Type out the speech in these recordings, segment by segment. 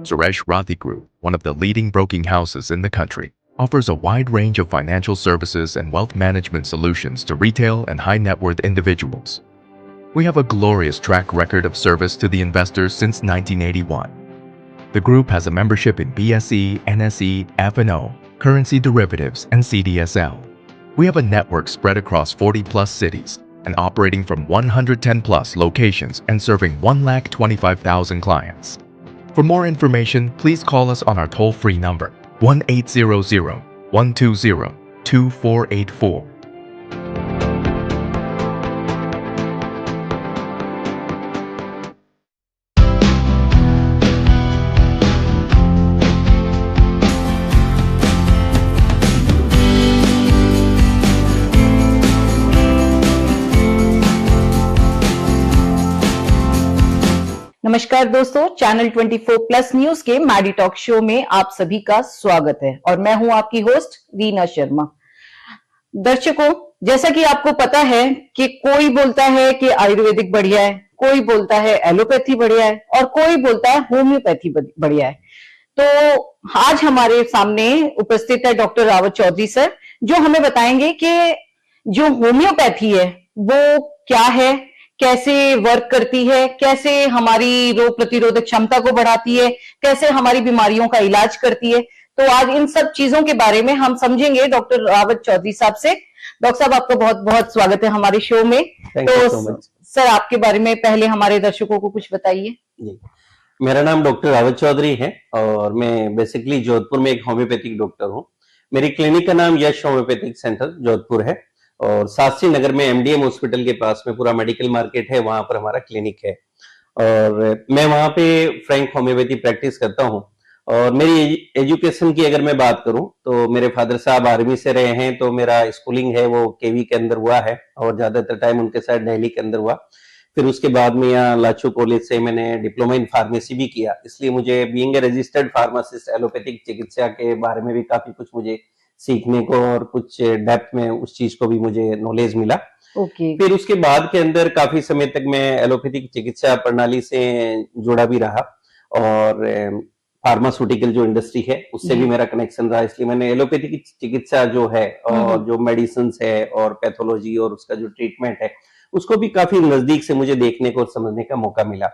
Suresh Rathi Group, one of the leading broking houses in the country, offers a wide range of financial services and wealth management solutions to retail and high net worth individuals. We have a glorious track record of service to the investors since 1981. The group has a membership in BSE, NSE, F&O, currency derivatives, and CDSL. We have a network spread across 40-plus cities and operating from 110-plus locations and serving 125,000 clients. For more information, please call us on our toll-free number, 1-800-120-2484. नमस्कार दोस्तों, channel 24 plus news के Maddie talk show में आप सभी का स्वागत है और मैं हूं आपकी होस्ट रीना शर्मा। दर्शकों, जैसा कि आपको पता है कि कोई बोलता है कि आयुर्वेदिक बढ़िया है, कोई बोलता है एलोपैथी बढ़िया है और कोई बोलता है होम्योपैथी बढ़िया है। तो आज हमारे सामने उपस्थित है डॉक्टर रावत चौधरी सर, जो हमें बताएंगे कि जो होम्योपैथी है वो क्या है, कैसे वर्क करती है, कैसे हमारी रोग प्रतिरोधक क्षमता को बढ़ाती है, कैसे हमारी बीमारियों का इलाज करती है। तो आज इन सब चीजों के बारे में हम समझेंगे डॉक्टर रावत चौधरी साहब से। डॉक्टर साहब, आपका बहुत बहुत स्वागत है हमारे शो में। तो सर, आपके बारे में पहले हमारे दर्शकों को कुछ बताइए। मेरा नाम डॉक्टर रावत चौधरी है और मैं बेसिकली जोधपुर में एक होम्योपैथिक डॉक्टर हूँ। मेरी क्लिनिक का नाम यश होम्योपैथिक सेंटर जोधपुर है और शास्त्री नगर में एमडीएम हॉस्पिटल के पास में पूरा मेडिकल मार्केट है, वहां पर हमारा क्लिनिक है और मैं वहां पे फ्रैंक होम्योपैथी प्रैक्टिस करता हूं। और मेरी एजुकेशन की अगर मैं बात करूं तो मेरे फादर साहब आर्मी से रहे हैं, तो मेरा स्कूलिंग है वो केवी के अंदर हुआ है और ज्यादातर टाइम उनके साथ दिल्ली के अंदर हुआ। फिर उसके बाद में यहाँ लाचू कॉलेज से मैंने डिप्लोमा इन फार्मेसी भी किया, इसलिए मुझे being a registered pharmacist allopathic चिकित्सा के बारे में भी काफी कुछ मुझे सीखने को और कुछ डेप्थ में उस चीज को भी मुझे नॉलेज मिला। फिर उसके बाद के अंदर काफी समय तक मैं एलोपैथिक चिकित्सा प्रणाली से जुड़ा भी रहा और फार्मास्यूटिकल जो इंडस्ट्री है उससे भी मेरा कनेक्शन रहा, इसलिए मैंने एलोपैथिक चिकित्सा जो है और जो मेडिसिन है और पैथोलॉजी और उसका जो ट्रीटमेंट है उसको भी काफी नजदीक से मुझे देखने को और समझने का मौका मिला।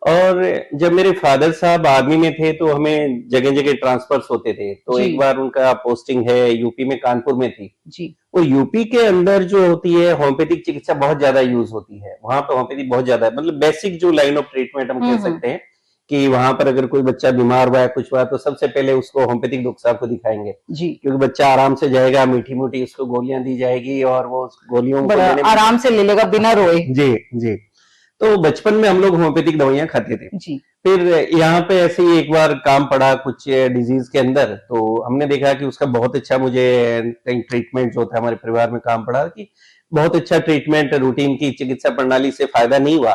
और जब मेरे फादर साहब आर्मी में थे तो हमें जगह जगह ट्रांसफर्स होते थे, तो एक बार उनका पोस्टिंग है यूपी में, कानपुर में थी जी। और यूपी के अंदर जो होती है होम्योपैथिक चिकित्सा बहुत ज्यादा यूज होती है, वहां पे होम्योपैथी बहुत ज्यादा है, मतलब बेसिक जो लाइन ऑफ ट्रीटमेंट हम कह सकते हैं कि वहां पर अगर कोई बच्चा बीमार हुआ है कुछ हुआ तो सबसे पहले उसको होम्योपैथिक डॉक्टर साहब को दिखाएंगे जी, क्योंकि बच्चा आराम से जाएगा, मीठी मोटी उसको गोलियां दी जाएगी और वो गोलियों को आराम से ले लेगा बिना रोए। जी जी। तो बचपन में हम लोग होम्योपैथिक दवाइयां खाते थे जी। फिर यहाँ पे ऐसे ही एक बार काम पड़ा कुछ डिजीज के अंदर, तो हमने देखा कि उसका बहुत अच्छा मुझे ट्रीटमेंट जो था हमारे परिवार में काम पड़ा कि बहुत अच्छा ट्रीटमेंट रूटीन की चिकित्सा प्रणाली से फायदा नहीं हुआ।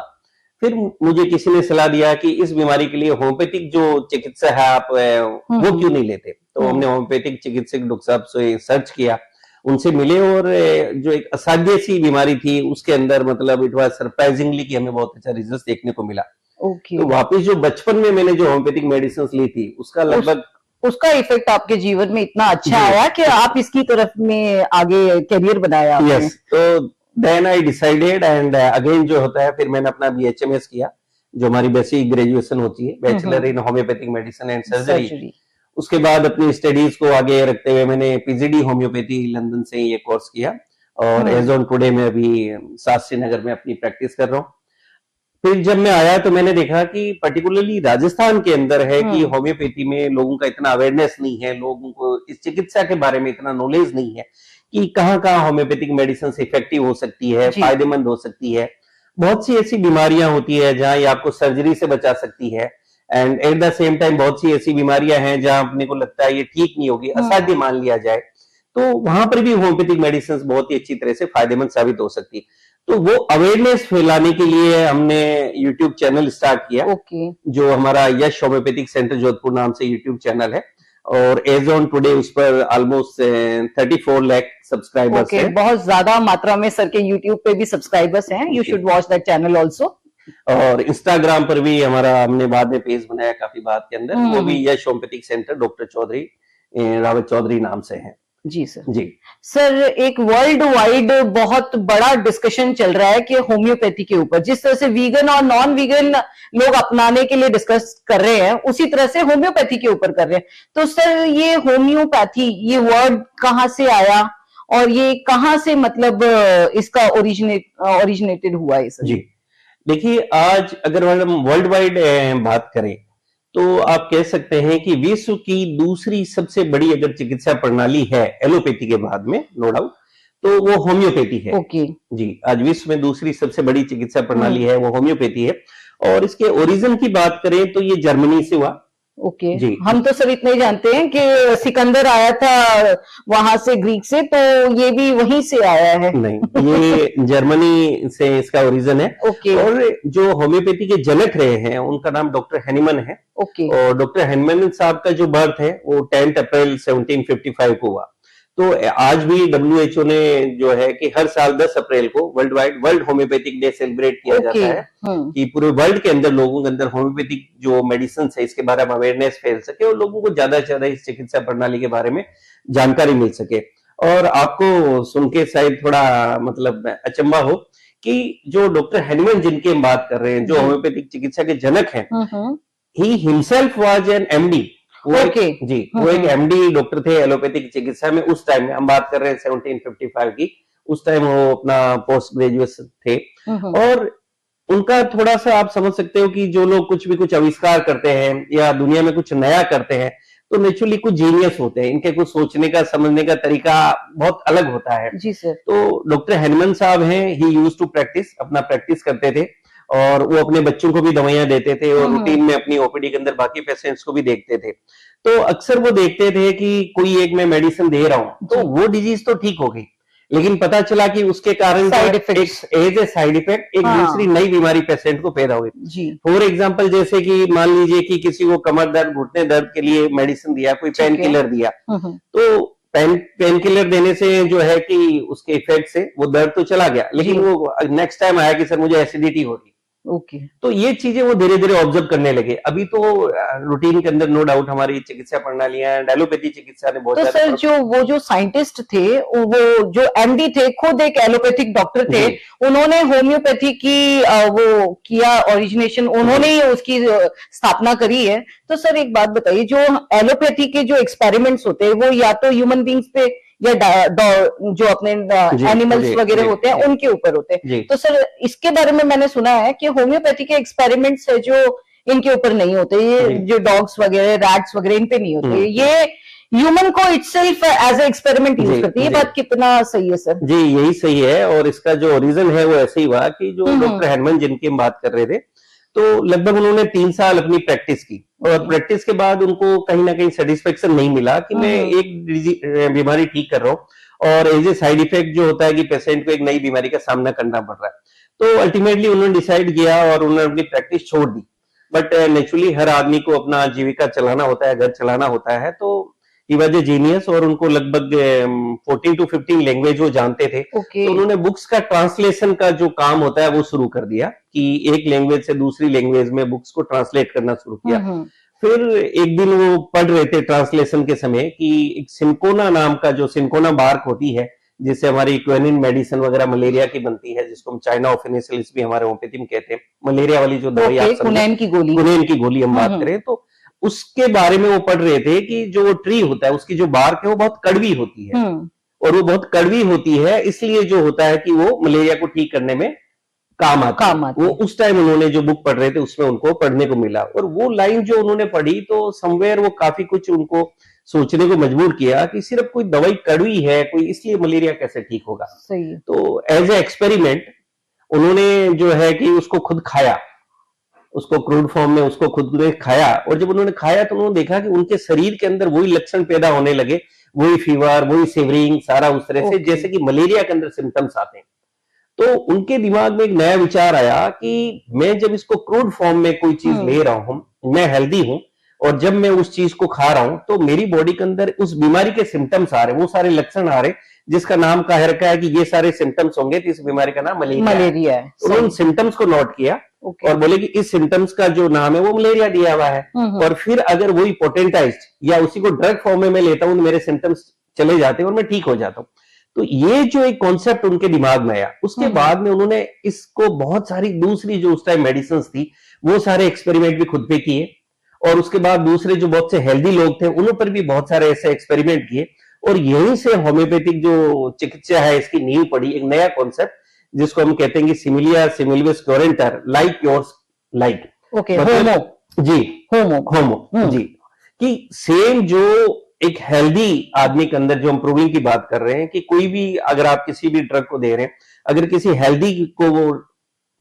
फिर मुझे किसी ने सलाह दिया कि इस बीमारी के लिए होम्योपैथिक जो चिकित्सा है आप वो क्यों नहीं लेते। तो हमने होम्योपैथिक चिकित्सक डॉक्टर साहब से सर्च किया, उनसे मिले और जो एक असाध्य सी बीमारी थी उसके अंदर मतलब इट वाज सरप्राइजिंगली कि हमें बहुत अच्छा रिजल्ट देखने को मिला। तो वापस जो बचपन में मैंने जो होम्योपैथिक मेडिसिन ली थी उसका लगभग उसका इफेक्ट आपके जीवन में इतना अच्छा आया कि आप इसकी तरफ में आगे करियर बनाया आपने। यस, तो then I decided and again जो होता है फिर मैंने अपना बीएचएमएस किया, जो हमारी बेसिक ग्रेजुएशन होती है, bachelor in homeopathic medicine and surgery. उसके बाद अपनी स्टडीज को आगे रखते हुए मैंने पीजीडी होम्योपैथी लंदन से ये कोर्स किया और एज ऑन टुडे मैं अभी शास्त्री नगर में अपनी प्रैक्टिस कर रहा हूँ। फिर जब मैं आया तो मैंने देखा कि पर्टिकुलरली राजस्थान के अंदर है कि होम्योपैथी में लोगों का इतना अवेयरनेस नहीं है, लोगों को इस चिकित्सा के बारे में इतना नॉलेज नहीं है कि कहाँ होम्योपैथिक मेडिसिन इफेक्टिव हो सकती है, फायदेमंद हो सकती है। बहुत सी ऐसी बीमारियां होती है जहां ये आपको सर्जरी से बचा सकती है and at the same time बहुत सी ऐसी बीमारियां हैं जहां अपने को लगता है ये ठीक नहीं होगी, असाध्य मान लिया जाए, तो वहां पर भी होम्योपैथिक मेडिसिन बहुत ही अच्छी तरह से फायदेमंद साबित हो सकती है। तो वो अवेयरनेस फैलाने के लिए हमने यूट्यूब चैनल स्टार्ट किया जो हमारा यश होम्योपैथिक सेंटर जोधपुर नाम से यूट्यूब चैनल है और एज ऑन टुडे उस पर ऑलमोस्ट 34 लाख सब्सक्राइबर्स हैं। बहुत ज्यादा मात्रा में सर के यूट्यूब पे भी सब्सक्राइबर्स हैं। You should watch that channel also. और इंस्टाग्राम पर भी हमारा हमने बाद में पेज बनाया काफी बाद के अंदर, वो भी Yash homeopathic centre doctor Chaudhary Rawat Chaudhary नाम से है। जी सर। जी सर, एक वर्ल्ड वाइड बहुत बड़ा डिस्कशन चल रहा है कि होम्योपैथी के ऊपर जिस तरह से वीगन और नॉन वीगन लोग अपनाने के लिए डिस्कस कर रहे हैं, उसी तरह से होम्योपैथी के ऊपर कर रहे हैं। तो सर, ये होम्योपैथी, ये वर्ड कहाँ से आया और ये कहाँ से मतलब इसका ओरिजिनेटेड हुआ है सर? जी, देखिए आज अगर हम वर्ल्ड वाइड बात करें तो आप कह सकते हैं कि विश्व की दूसरी सबसे बड़ी अगर चिकित्सा प्रणाली है एलोपैथी के बाद में, नो डाउट, तो वो होम्योपैथी है। ओके। जी, आज विश्व में दूसरी सबसे बड़ी चिकित्सा प्रणाली है वो होम्योपैथी है। और इसके ओरिजिन की बात करें तो ये जर्मनी से हुआ। ओके। जी। हम तो सर इतना ही जानते हैं कि सिकंदर आया था वहां से, ग्रीक से, तो ये भी वहीं से आया है। नहीं, ये जर्मनी से इसका ओरिजिन है। ओके। और जो होम्योपैथी के जनक रहे हैं उनका नाम डॉक्टर हैनीमन है। ओके। और डॉक्टर हैनीमन साहब का जो बर्थ है वो 10 अप्रैल 1755 को हुआ। तो आज भी WHO ने जो है कि हर साल 10 अप्रैल को वर्ल्ड होम्योपैथिक डे सेलिब्रेट किया जाता है कि पूरे वर्ल्ड के अंदर लोगों के अंदर होम्योपैथिक जो मेडिसिन है इसके बारे में अवेयरनेस फैल सके और लोगों को ज्यादा से ज्यादा इस चिकित्सा प्रणाली के बारे में जानकारी मिल सके। और आपको सुन के शायद थोड़ा मतलब अचंभा हो कि जो डॉक्टर हैनीमन जिनकी हम बात कर रहे हैं, जो होम्योपैथिक चिकित्सा के जनक हैं, he himself was an MD। वो एक MD डॉक्टर थे एलोपैथिक चिकित्सा में। उस टाइम में हम बात कर रहे हैं 1755 की, उस टाइम वो अपना पोस्ट ग्रेजुएट थे। और उनका थोड़ा सा आप समझ सकते हो कि जो लोग कुछ आविष्कार करते हैं या दुनिया में कुछ नया करते हैं तो नेचुरली कुछ जीनियस होते हैं, इनके कुछ सोचने का समझने का तरीका बहुत अलग होता है। जी सर। तो डॉक्टर हैनीमन साहब हैं, ही यूज्ड टू प्रैक्टिस, अपना प्रैक्टिस करते थे और वो अपने बच्चों को भी दवाइयां देते थे और रूटीन में अपनी OPD के अंदर बाकी पेशेंट्स को भी देखते थे। तो अक्सर वो देखते थे कि कोई एक मैं मेडिसिन दे रहा हूं तो वो डिजीज तो ठीक हो गई, लेकिन पता चला कि उसके कारण साइड इफेक्ट एक दूसरी नई बीमारी पेशेंट को पैदा हुई। फॉर एग्जांपल, जैसे कि मान लीजिए कि किसी को कमर दर्द, घुटने दर्द के लिए मेडिसिन दिया, कोई पेन किलर दिया, तो पेन किलर देने से जो है कि उसके इफेक्ट से वो दर्द तो चला गया, लेकिन वो नेक्स्ट टाइम आया कि सर मुझे एसिडिटी हो रही। ओके। तो ये चीजें वो धीरे धीरे ऑब्जर्व करने लगे। अभी तो रूटीन के अंदर नो डाउट हमारी चिकित्सा प्रणालियां, एलोपैथी चिकित्सा ने बहुत तो सर जो साइंटिस्ट थे, वो जो MD थे, खुद एक एलोपैथिक डॉक्टर थे, उन्होंने होम्योपैथी की वो किया ओरिजिनेशन, उन्होंने ही उसकी स्थापना करी है। तो सर एक बात बताइए, जो एलोपैथी के जो एक्सपेरिमेंट्स होते हैं वो या तो ह्यूमन बींग्स पे या जो अपने एनिमल्स वगैरह होते हैं उनके ऊपर होते हैं। तो सर इसके बारे में मैंने सुना है कि होम्योपैथी के एक्सपेरिमेंट्स है जो इनके ऊपर नहीं होते, ये जो डॉग्स वगैरह, रैट्स वगैरह, इन पे नहीं होते, ये ह्यूमन को itself as a experiment use करती है। ये बात कितना सही है सर? जी, यही सही है। और इसका जो ओरिजिन है वो ऐसे ही हुआ कि जो डॉक्टर हैनीमन जिनकी हम बात कर रहे थे, तो लगभग उन्होंने 3 साल अपनी प्रैक्टिस की और प्रैक्टिस के बाद उनको कहीं ना कहीं सेटिस्फेक्शन नहीं मिला कि मैं एक बीमारी ठीक कर रहा हूँ और एज ए साइड इफेक्ट जो होता है कि पेशेंट को एक नई बीमारी का सामना करना पड़ रहा है। तो अल्टीमेटली उन्होंने डिसाइड किया और उन्होंने अपनी प्रैक्टिस छोड़ दी। बट नेचुरली हर आदमी को अपना जीविका चलाना होता है, घर चलाना होता है, तो ही वाज ए जीनियस और उनको लगभग 14 to 15 लैंग्वेज वो जानते थे। तो उन्होंने बुक्स का ट्रांसलेशन का जो काम होता है वो शुरू कर दिया कि एक लैंग्वेज से दूसरी लैंग्वेज में बुक्स को ट्रांसलेट करना शुरू किया। फिर एक दिन वो पढ़ रहे थे ट्रांसलेशन के समय कि एक सिंकोना नाम का, जो सिंकोना बार्क होती है जिससे हमारी क्विनिन मेडिसिन वगैरह मलेरिया की बनती है, जिसको हम चाइना ऑफिनिसिलिस भी हमारे होम्योपैथी में कहते हैं, मलेरिया वाली जो दवाई आप कुनैन की गोली हम बात करें, तो उसके बारे में वो पढ़ रहे थे कि जो वो ट्री होता है उसकी जो बार्क है वो बहुत कड़वी होती है और वो बहुत कड़वी होती है इसलिए जो होता है कि वो मलेरिया को ठीक करने में काम आता है। वो उस टाइम उन्होंने जो बुक पढ़ रहे थे उसमें उनको पढ़ने को मिला और वो लाइन जो उन्होंने पढ़ी तो समवेयर वो काफी कुछ उनको सोचने को मजबूर किया कि सिर्फ कोई दवाई कड़वी है कोई, इसलिए मलेरिया कैसे ठीक होगा। सही है। तो एज ए एक्सपेरिमेंट उन्होंने जो है कि उसको खुद खाया, उसको क्रूड फॉर्म में उसको खुद ने खाया और जब उन्होंने खाया तो उन्होंने देखा कि उनके शरीर के अंदर वही लक्षण पैदा होने लगे, वही फीवर, वही सिवरिंग, सारा उस तरह से जैसे कि मलेरिया के अंदर सिम्टम्स आते हैं। तो उनके दिमाग में एक नया विचार आया कि मैं जब इसको क्रूड फॉर्म में कोई चीज ले रहा हूं, मैं हेल्दी हूं और जब मैं उस चीज को खा रहा हूं तो मेरी बॉडी के अंदर उस बीमारी के सिम्टम्स आ रहे, वो सारे लक्षण आ रहे जिसका नाम कह रखा है कि ये सारे सिम्टम्स होंगे तो इस बीमारी का नाम मलेरिया है। उन्होंने सिम्टम्स को नोट किया ओके। और बोले कि इस सिम्टम्स का जो नाम है वो मलेरिया दिया हुआ है, और फिर अगर वही पोटेंटाइज्ड या उसी को ड्रग फॉर्म में मैं लेता हूं तो मेरे सिम्टम्स चले जाते हैं और मैं ठीक हो जाता हूं। तो ये जो एक कॉन्सेप्ट उनके दिमाग में आया, उसके बाद में उन्होंने इसको बहुत सारी दूसरी जो उस टाइम मेडिसिन थी वो सारे एक्सपेरिमेंट भी खुद पे किए, और उसके बाद दूसरे जो बहुत से हेल्दी लोग थे उन पर भी बहुत सारे ऐसे एक्सपेरिमेंट किए, और यहीं से होम्योपैथिक जो चिकित्सा है इसकी नींव पड़ी, एक नया कॉन्सेप्ट जिसको हम कहते हैं कि सिमिलिया सिमिलिस क्योरेंटर लाइक योर्स लाइक। ओके, होमो। जी, होमो। होमो जी, कि सेम जो एक हेल्दी आदमी के अंदर, जो हम प्रूविंग की बात कर रहे हैं कि कोई भी अगर आप किसी भी ड्रग को दे रहे हैं, अगर किसी हेल्दी को वो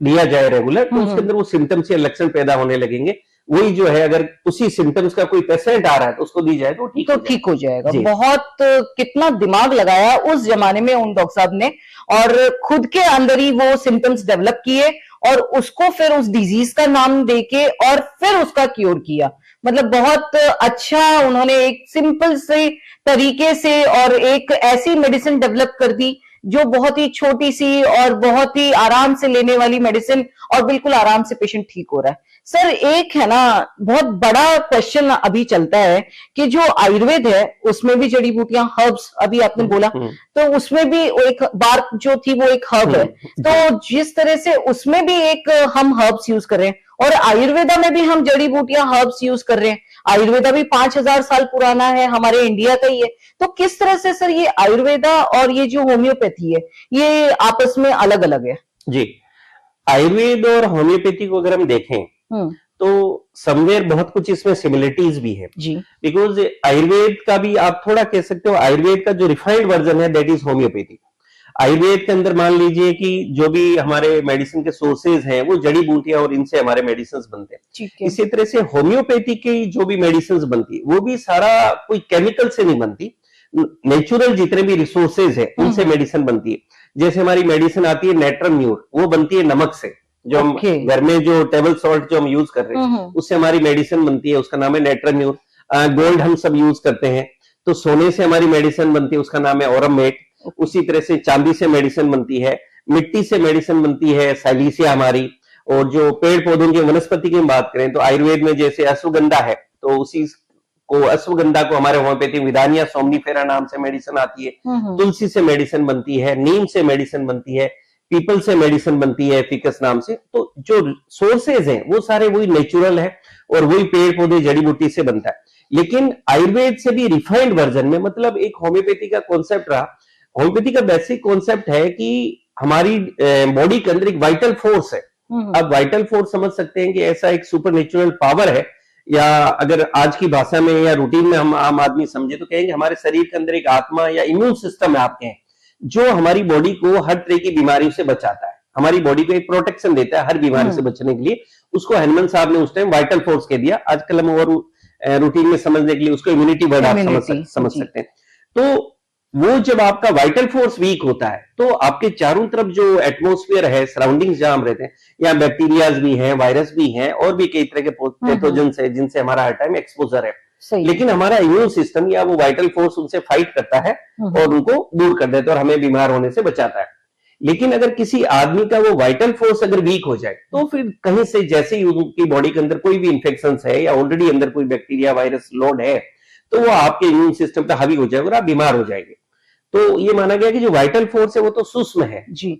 दिया जाए रेगुलर, तो उसके अंदर वो सिम्टम्स या लक्षण पैदा होने लगेंगे। वही जो है अगर उसी सिम्टम्स का कोई पेशेंट आ रहा है तो उसको दी जाए तो ठीक हो जाएगा। जी। बहुत कितना दिमाग लगाया उस जमाने में उन डॉक्टर साहब ने, और खुद के अंदर ही वो सिम्टम्स डेवलप किए और उसको फिर उस डिजीज का नाम देके और फिर उसका क्योर किया। मतलब बहुत अच्छा उन्होंने एक सिंपल से तरीके से और एक ऐसी मेडिसिन डेवलप कर दी जो बहुत ही छोटी सी और बहुत ही आराम से लेने वाली मेडिसिन, और बिल्कुल आराम से पेशेंट ठीक हो रहा है। सर एक है ना बहुत बड़ा क्वेश्चन अभी चलता है कि जो आयुर्वेद है उसमें भी जड़ी बूटियां, हर्ब्स अभी आपने बोला, तो उसमें भी एक बार्क जो थी वो एक हर्ब है, तो जिस तरह से उसमें भी एक हम हर्ब्स यूज कर रहे हैं और आयुर्वेदा में भी हम जड़ी बूटियां हर्ब्स यूज कर रहे हैं। आयुर्वेदा भी 5000 साल पुराना है, हमारे इंडिया का ही है। तो किस तरह से सर ये आयुर्वेदा और ये जो होम्योपैथी है ये आपस में अलग अलग है? जी, आयुर्वेद और होम्योपैथी को अगर हम देखें तो समवेयर बहुत कुछ इसमें सिमिलरिटीज भी है जी, बिकॉज आयुर्वेद का भी आप थोड़ा कह सकते हो, आयुर्वेद का जो रिफाइंड वर्जन है दैट इज होम्योपैथी। आयुर्वेद के अंदर मान लीजिए कि जो भी हमारे मेडिसिन के सोर्सेज हैं वो जड़ी बूटियां और इनसे हमारे मेडिसिन बनते हैं। इसी तरह से होम्योपैथी की जो भी मेडिसिन बनती है वो भी सारा कोई केमिकल से नहीं बनती, नेचुरल जितने भी रिसोर्सेज है उनसे मेडिसिन बनती है। जैसे हमारी मेडिसिन आती है नेट्रम्यूर, वो बनती है नमक से, जो हम घर में जो टेबल सॉल्ट जो हम यूज कर रहे हैं उससे हमारी मेडिसिन बनती है, उसका नाम है नेट्रम्यूर। गोल्ड हम सब यूज करते हैं, तो सोने से हमारी मेडिसिन बनती है, उसका नाम है ओरमेट। उसी तरह से चांदी से मेडिसिन बनती है, मिट्टी से मेडिसिन बनती है साइलिसिया हमारी। और जो पेड़ पौधों की वनस्पति की बात करें तो आयुर्वेद में जैसे अश्वगंधा है, तो उसी को अश्वगंधा को हमारे होम्योपैथी विदानिया सोमनीफेरा नाम से मेडिसिन आती है। तुलसी से मेडिसिन बनती है, नीम से मेडिसिन बनती है, पीपल से मेडिसिन बनती है फिकस नाम से। तो जो सोर्सेज हैं वो सारे वही नेचुरल है और वही पेड़ पौधे जड़ी बूटी से बनता है। लेकिन आयुर्वेद से भी रिफाइंड वर्जन में, मतलब एक होम्योपैथी का कॉन्सेप्ट रहा। होम्योपैथी का बेसिक कॉन्सेप्ट है कि हमारी बॉडी के अंदर एक वाइटल फोर्स है। अब वाइटल फोर्स समझ सकते हैं कि ऐसा एक सुपर नेचुरल पावर है, या अगर आज की भाषा में या रूटीन में हम आम आदमी समझे तो कहेंगे हमारे शरीर के अंदर एक आत्मा या इम्यून सिस्टम है आपके, जो हमारी बॉडी को हर तरह की बीमारियों से बचाता है, हमारी बॉडी को एक प्रोटेक्शन देता है हर बीमारी से बचने के लिए। उसको हैनमन साहब ने उस टाइम वाइटल फोर्स कह दिया, आजकल हम और रूटीन में समझने के लिए उसको इम्यूनिटी वर्ड आप समझ सकते हैं। तो वो जब आपका वाइटल फोर्स वीक होता है तो आपके चारों तरफ जो एटमॉस्फेयर है, सराउंडिंग्स जहां हम रहते हैं, या बैक्टीरियाज भी हैं, वायरस भी हैं, और भी कई तरह के पैथोजेंस है जिनसे हमारा हर टाइम एक्सपोजर है। लेकिन हमारा इम्यून सिस्टम या वो वाइटल फोर्स उनसे फाइट करता है और उनको दूर कर देता है और हमें बीमार होने से बचाता है। लेकिन अगर किसी आदमी का वो वाइटल फोर्स अगर वीक हो जाए तो फिर कहीं से जैसे ही उनकी बॉडी के अंदर कोई भी इंफेक्शन है या ऑलरेडी अंदर कोई बैक्टीरिया वायरस लोड है, तो वो आपके इम्यून सिस्टम पे हावी हो जाएगा और आप बीमार हो जाएंगे। तो ये माना गया कि जो वाइटल फोर्स है वो तो सूक्ष्म है जी।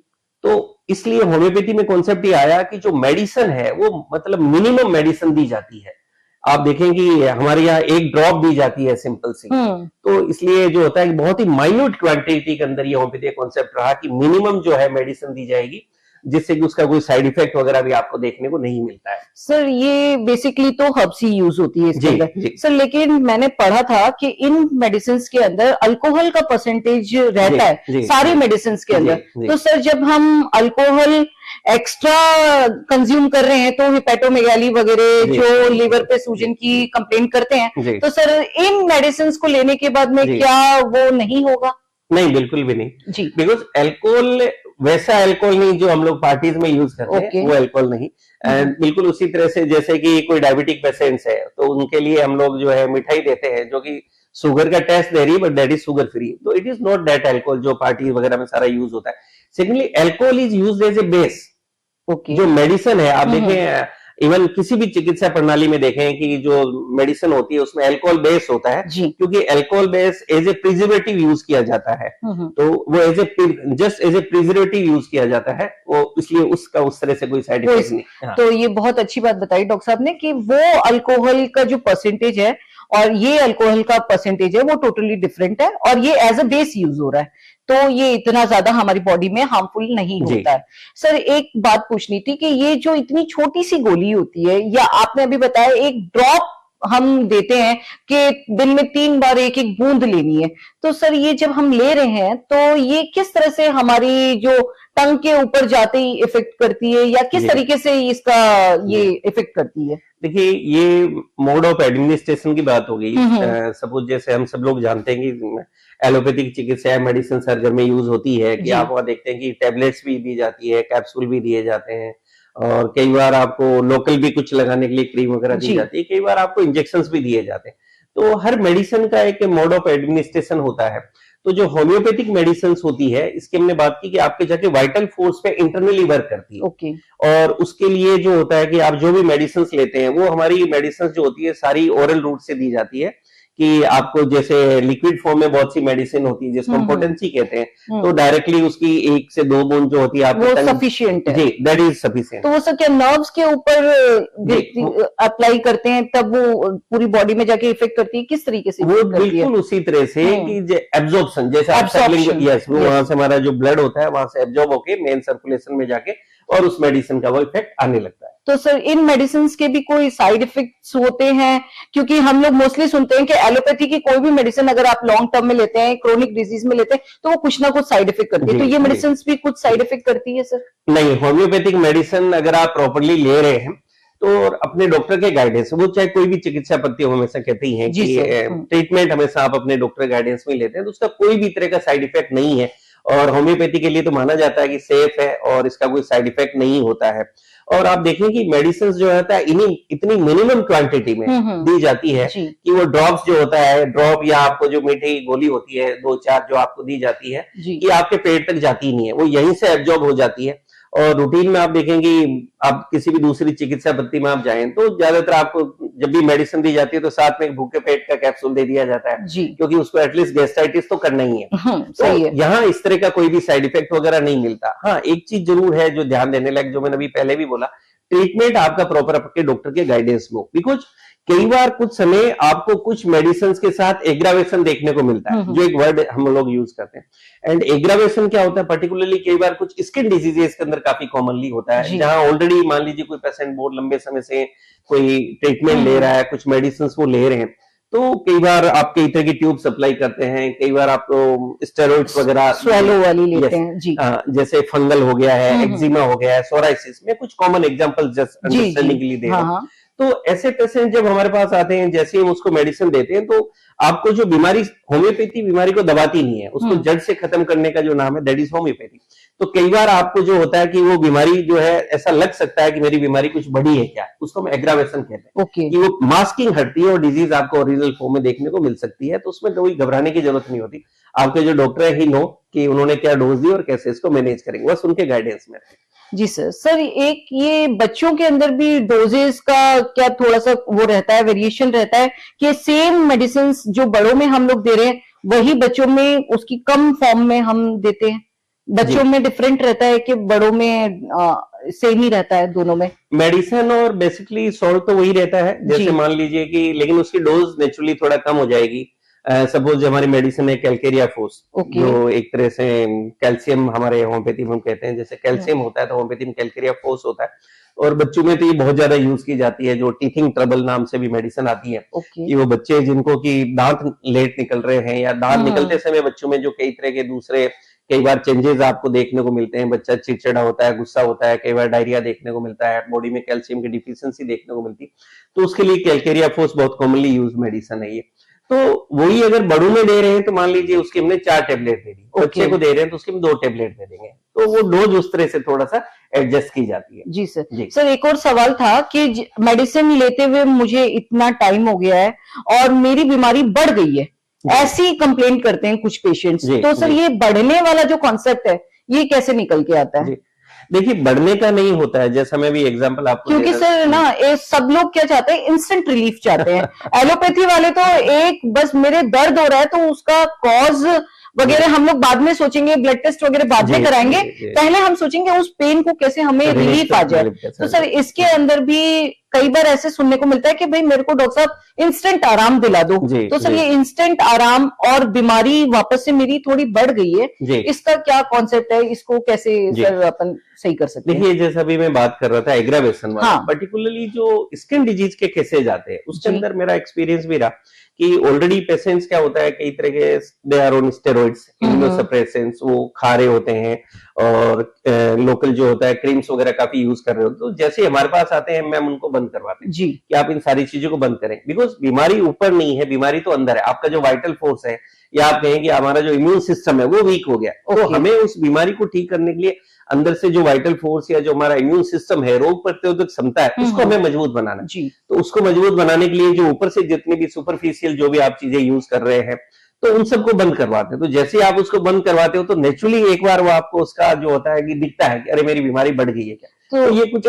तो इसलिए होम्योपैथी में कॉन्सेप्ट ये आया कि जो मेडिसिन है वो मतलब मिनिमम मेडिसिन दी जाती है। आप देखें कि हमारे यहाँ एक ड्रॉप दी जाती है सिंपल सी, तो इसलिए जो होता है कि बहुत ही माइन्यूट क्वांटिटी के अंदर ये होम्योपैथी कॉन्सेप्ट रहा कि मिनिमम जो है मेडिसिन दी जाएगी, जिससे कि उसका कोई साइड इफेक्ट वगैरह भी आपको देखने को नहीं मिलता है। सर ये बेसिकली तो हर्ब्स ही यूज होती है इसके अंदर सर, लेकिन मैंने पढ़ा था कि इन मेडिसिन के अंदर अल्कोहल का परसेंटेज रहता है सारी मेडिसिन के अंदर। तो सर जब हम अल्कोहल एक्स्ट्रा कंज्यूम कर रहे हैं तो हिपैटोमेगाली वगैरह जो लिवर पे सूजन की कंप्लेन करते हैं, तो सर इन मेडिसिन को लेने के बाद में क्या वो नहीं होगा? नहीं, बिल्कुल भी नहीं जी, बिकॉज अल्कोहल वैसा अल्कोहल नहीं जो हम लोग पार्टीज में यूज करते हैं, वो अल्कोहल नहीं। एंड बिल्कुल उसी तरह से जैसे कि कोई डायबिटिक पेशेंट्स है तो उनके लिए हम लोग जो है मिठाई देते हैं जो कि शुगर का टेस्ट दे रही है, but that is sugar free. तो it is not that alcohol जो पार्टी वगैरह में सारा यूज होता है। Secondly alcohol is used as a base, okay. जो मेडिसिन है, आप देखें इवन किसी भी चिकित्सा प्रणाली में देखें कि जो मेडिसिन होती है उसमें अल्कोहल बेस होता है, जी। क्योंकि alcohol base as a preservative use किया जाता है। तो वो just as a preservative use किया जाता है, वो इसलिए उसका उस तरह से कोई साइड इफेक्ट नहीं। हाँ। तो ये बहुत अच्छी बात बताई डॉक्टर साहब ने कि वो अल्कोहल का जो परसेंटेज है और ये अल्कोहल का परसेंटेज है वो टोटली डिफरेंट है, और ये एज अ बेस यूज हो रहा है, तो ये इतना ज्यादा हमारी बॉडी में हार्मफुल नहीं होता है। सर एक बात पूछनी थी कि ये जो इतनी छोटी सी गोली होती है, या आपने अभी बताया एक ड्रॉप हम देते हैं कि दिन में 3 बार एक एक बूंद लेनी है, तो सर ये जब हम ले रहे हैं तो ये किस तरह से हमारी जो टंग के ऊपर जाते ही इफेक्ट करती है, या किस तरीके से इसका ये इफेक्ट करती है? देखिए, ये मोड ऑफ एडमिनिस्ट्रेशन की बात हो गई। सपोज जैसे हम सब लोग जानते हैं कि एलोपैथिक चिकित्सा मेडिसिन हर घर में यूज होती है, कि आप वहां देखते हैं कि टैबलेट्स भी दी जाती है, कैप्सूल भी दिए जाते हैं, और कई बार आपको लोकल भी कुछ लगाने के लिए क्रीम वगैरह दी जाती है, कई बार आपको इंजेक्शंस भी दिए जाते हैं। तो हर मेडिसिन का एक मोड ऑफ एडमिनिस्ट्रेशन होता है। तो जो होम्योपैथिक मेडिसिन होती है, इसकी हमने बात की कि आपके जाके वाइटल फोर्स पे इंटरनली वर्क करती है। ओके। और उसके लिए जो होता है कि आप जो भी मेडिसिन लेते हैं, वो हमारी मेडिसिन जो होती है सारी ओरल रूट से दी जाती है, कि आपको जैसे लिक्विड फॉर्म में बहुत सी मेडिसिन होती है जिसको हम पोटेंसी कहते हैं, तो डायरेक्टली उसकी 1 से 2 बूंद जो होती है वो सफिशिएंट है। जी, दैट इज सफिशिएंट। तो वो सर क्या नर्व्स के ऊपर अप्लाई करते हैं तब वो पूरी बॉडी में जाके इफेक्ट करती है, किस तरीके से? वो बिल्कुल उसी तरह से कि एब्जॉर्प्शन, जैसे यस, वो वहां से हमारा जो ब्लड होता है वहां से एब्जॉर्ब होके मेन सर्कुलेशन में जाके और उस मेडिसिन का वो इफेक्ट आने लगता है। तो सर इन मेडिसिन के भी कोई साइड इफेक्ट्स होते हैं? क्योंकि हम लोग मोस्टली सुनते हैं कि एलोपैथी की कोई भी मेडिसिन अगर आप लॉन्ग टर्म में लेते हैं, क्रोनिक डिजीज में लेते हैं, तो वो कुछ ना कुछ साइड इफेक्ट करती है, तो ये मेडिसिन भी कुछ साइड इफेक्ट करती है सर? नहीं, होम्योपैथिक मेडिसिन अगर आप प्रॉपरली ले रहे हैं तो अपने डॉक्टर के गाइडेंस, वो चाहे कोई भी चिकित्सा पद्धति हमेशा कहती हैं कि ट्रीटमेंट हमेशा आप अपने डॉक्टर गाइडेंस में लेते हैं, तो उसका कोई भी तरह का साइड इफेक्ट नहीं है, और होम्योपैथी के लिए तो माना जाता है कि सेफ है और इसका कोई साइड इफेक्ट नहीं होता है। और आप देखें कि मेडिसिन जो होता है इतनी मिनिमम क्वांटिटी में दी जाती है कि वो ड्रॉप्स जो होता है, ड्रॉप या आपको जो मीठी गोली होती है 2-4 जो आपको दी जाती है, ये आपके पेट तक जाती नहीं है, वो यहीं से एब्जॉर्ब हो जाती है। और रूटीन में आप देखेंगे, आप किसी भी दूसरी चिकित्सा पद्धति में आप जाएं तो ज्यादातर आपको जब भी मेडिसिन दी जाती है तो साथ में एक भूखे पेट का कैप्सूल दे दिया जाता है, क्योंकि उसको एटलीस्ट गैस्ट्राइटिस तो करना ही है। सही है। यहाँ इस तरह का कोई भी साइड इफेक्ट वगैरह नहीं मिलता। हाँ, एक चीज जरूर है जो ध्यान देने लायक, जो मैंने अभी पहले भी बोला, ट्रीटमेंट आपका प्रॉपर आपके डॉक्टर के गाइडेंस में हो, बिकॉज कई बार कुछ समय आपको कुछ मेडिसिन के साथ एग्रावेशन देखने को मिलता है, जो एक वर्ड हम लोग यूज करते हैं। एंड एग्रावेशन क्या होता है, पर्टिकुलरली कई बार कुछ स्किन डिजीजेस के अंदर काफी कॉमनली होता है, जहां ऑलरेडी मान लीजिए कोई पेशेंट बहुत लंबे समय से कोई ट्रीटमेंट ले रहा है, कुछ मेडिसिन वो ले रहे हैं, तो कई बार आप कई तरह की ट्यूब सप्लाई करते हैं, कई बार आपको स्टेरॉइड्स वगैरह स्वेलो वाली लेते हैं जी। जैसे फंगल हो गया है, एक्जिमा हो गया है, सोराइसिस में कुछ कॉमन एग्जांपल जस्ट अंडरस्टैंडिंग के लिए दे रहा हूं। तो ऐसे पेशेंट जब हमारे पास आते हैं, जैसे हम उसको मेडिसिन देते हैं, तो आपको जो बीमारी, होम्योपैथी बीमारी को दबाती नहीं है, उसको जड़ से खत्म करने का जो नाम है दैट इज होम्योपैथी। तो कई बार आपको जो होता है कि वो बीमारी जो है, ऐसा लग सकता है कि मेरी बीमारी कुछ बड़ी है क्या, उसको हम एग्रावेशन कहते हैं, कि वो मास्किंग हटती है और डिजीज आपको ओरिजिनल फॉर्म में देखने को मिल सकती है। तो उसमें कोई घबराने की जरूरत नहीं होती, आपके जो डॉक्टर है ही नो कि उन्होंने क्या डोज दी और कैसे इसको मैनेज करेंगे, बस उनके गाइडेंस में। जी सर। सर एक ये बच्चों के अंदर भी डोजेस का क्या थोड़ा सा वो रहता है, वेरिएशन रहता है कि सेम मेडिसिन जो बड़ों में हम लोग दे रहे हैं वही बच्चों में उसकी कम फॉर्म में हम देते हैं? बच्चों में डिफरेंट रहता है कि बड़ों में सेम ही रहता है दोनों में? मेडिसिन और बेसिकली सॉल्ट तो वही रहता है, जैसे मान लीजिए कि, लेकिन उसकी डोज नेचुरली थोड़ा कम हो जाएगी। सपोज हमारी मेडिसिन है कैलकेरिया फोस, जो एक तरह से कैल्शियम हमारे होम्योपैथी में हम कहते हैं, जैसे कैल्शियम होता है तो होम्योपैथी में कैलकेरिया फोस होता है। और बच्चों में तो ये बहुत ज्यादा यूज की जाती है, जो टीथिंग ट्रबल नाम से भी मेडिसिन आती है, कि वो बच्चे जिनको की दांत लेट निकल रहे हैं, या दांत निकलते समय बच्चों में जो कई तरह के दूसरे कई बार चेंजेस आपको देखने को मिलते हैं, बच्चा चिड़चिड़ा होता है, गुस्सा होता है, कई बार डायरिया देखने को मिलता है, बॉडी में कैल्शियम की डिफिशियंसी देखने को मिलती है, तो उसके लिए कैलकेरिया फोस बहुत कॉमनली यूज मेडिसिन है ये। तो वही अगर बड़ों में दे रहे हैं तो मान लीजिए उसके हमने 4 टेबलेट दे दी, बच्चे को दे रहे हैं तो उसके हम 2 टेबलेट दे देंगे, तो वो डोज उस तरह से थोड़ा सा एडजस्ट की जाती है। जी सर। सर एक और सवाल था कि मेडिसिन लेते हुए मुझे इतना टाइम हो गया है और मेरी बीमारी बढ़ गई है, ऐसी कंप्लेंट करते हैं कुछ पेशेंट्स, तो सर ये बढ़ने वाला जो कॉन्सेप्ट है ये कैसे निकल के आता है? देखिए बढ़ने का नहीं होता है, जैसा मैं भी एग्जांपल आपको क्योंकि सर ना ये सब लोग क्या चाहते हैं, इंस्टेंट रिलीफ चाहते हैं। एलोपैथी वाले तो एक बस मेरे दर्द हो रहा है तो उसका कॉज वगैरह हम लोग बाद में सोचेंगे, ब्लड टेस्ट वगैरह बाद में कराएंगे, पहले हम सोचेंगे उस पेन को कैसे हमें रिलीफ आ जाए। तो सर इसके अंदर भी कई बार ऐसे सुनने को मिलता है कि भाई मेरे को डॉक्टर साहब इंस्टेंट आराम दिला दो। तो सर ये इंस्टेंट आराम और बीमारी वापस से मेरी थोड़ी बढ़ गई है, इसका क्या कॉन्सेप्ट है, इसको कैसे सर अपन सही कर सकते हैं? देखिए जैसा भी मैं बात कर रहा था एग्रावेशन वाला, पर्टिकुलरली जो स्किन डिजीज के केसेज आते हैं उसके अंदर मेरा एक्सपीरियंस भी रहा कि ऑलरेडी पेशेंट्स क्या होता है, कई तरह के they are on steroids, immunosuppressants वो खा रहे होते हैं और लोकल जो होता है क्रीम्स वगैरह काफी यूज कर रहे होते हैं। तो जैसे हमारे पास आते हैं मैम उनको बंद करवाते हैं जी कि आप इन सारी चीजों को बंद करें, बिकॉज बीमारी ऊपर नहीं है, बीमारी तो अंदर है। आपका जो वाइटल फोर्स है या आप कहें कि हमारा जो इम्यून सिस्टम है वो वीक हो गया, तो हमें उस बीमारी को ठीक करने के लिए अंदर से जो वाइटल फोर्स या जो हमारा इम्यून सिस्टम है, रोग प्रतिरोधक क्षमता है, उसको हमें मजबूत बनाना जी। तो उसको मजबूत बनाने के लिए जो ऊपर से जितने भी सुपरफिशियल जो भी आप चीजें यूज कर रहे हैं तो उन सबको बंद करवाते हैं। तो जैसे ही आप उसको बंद करवाते हो तो नेचुरली एक बार वो आपको उसका जो होता है कि दिखता है कि अरे मेरी बीमारी बढ़ गई है क्या। तो ये कुछ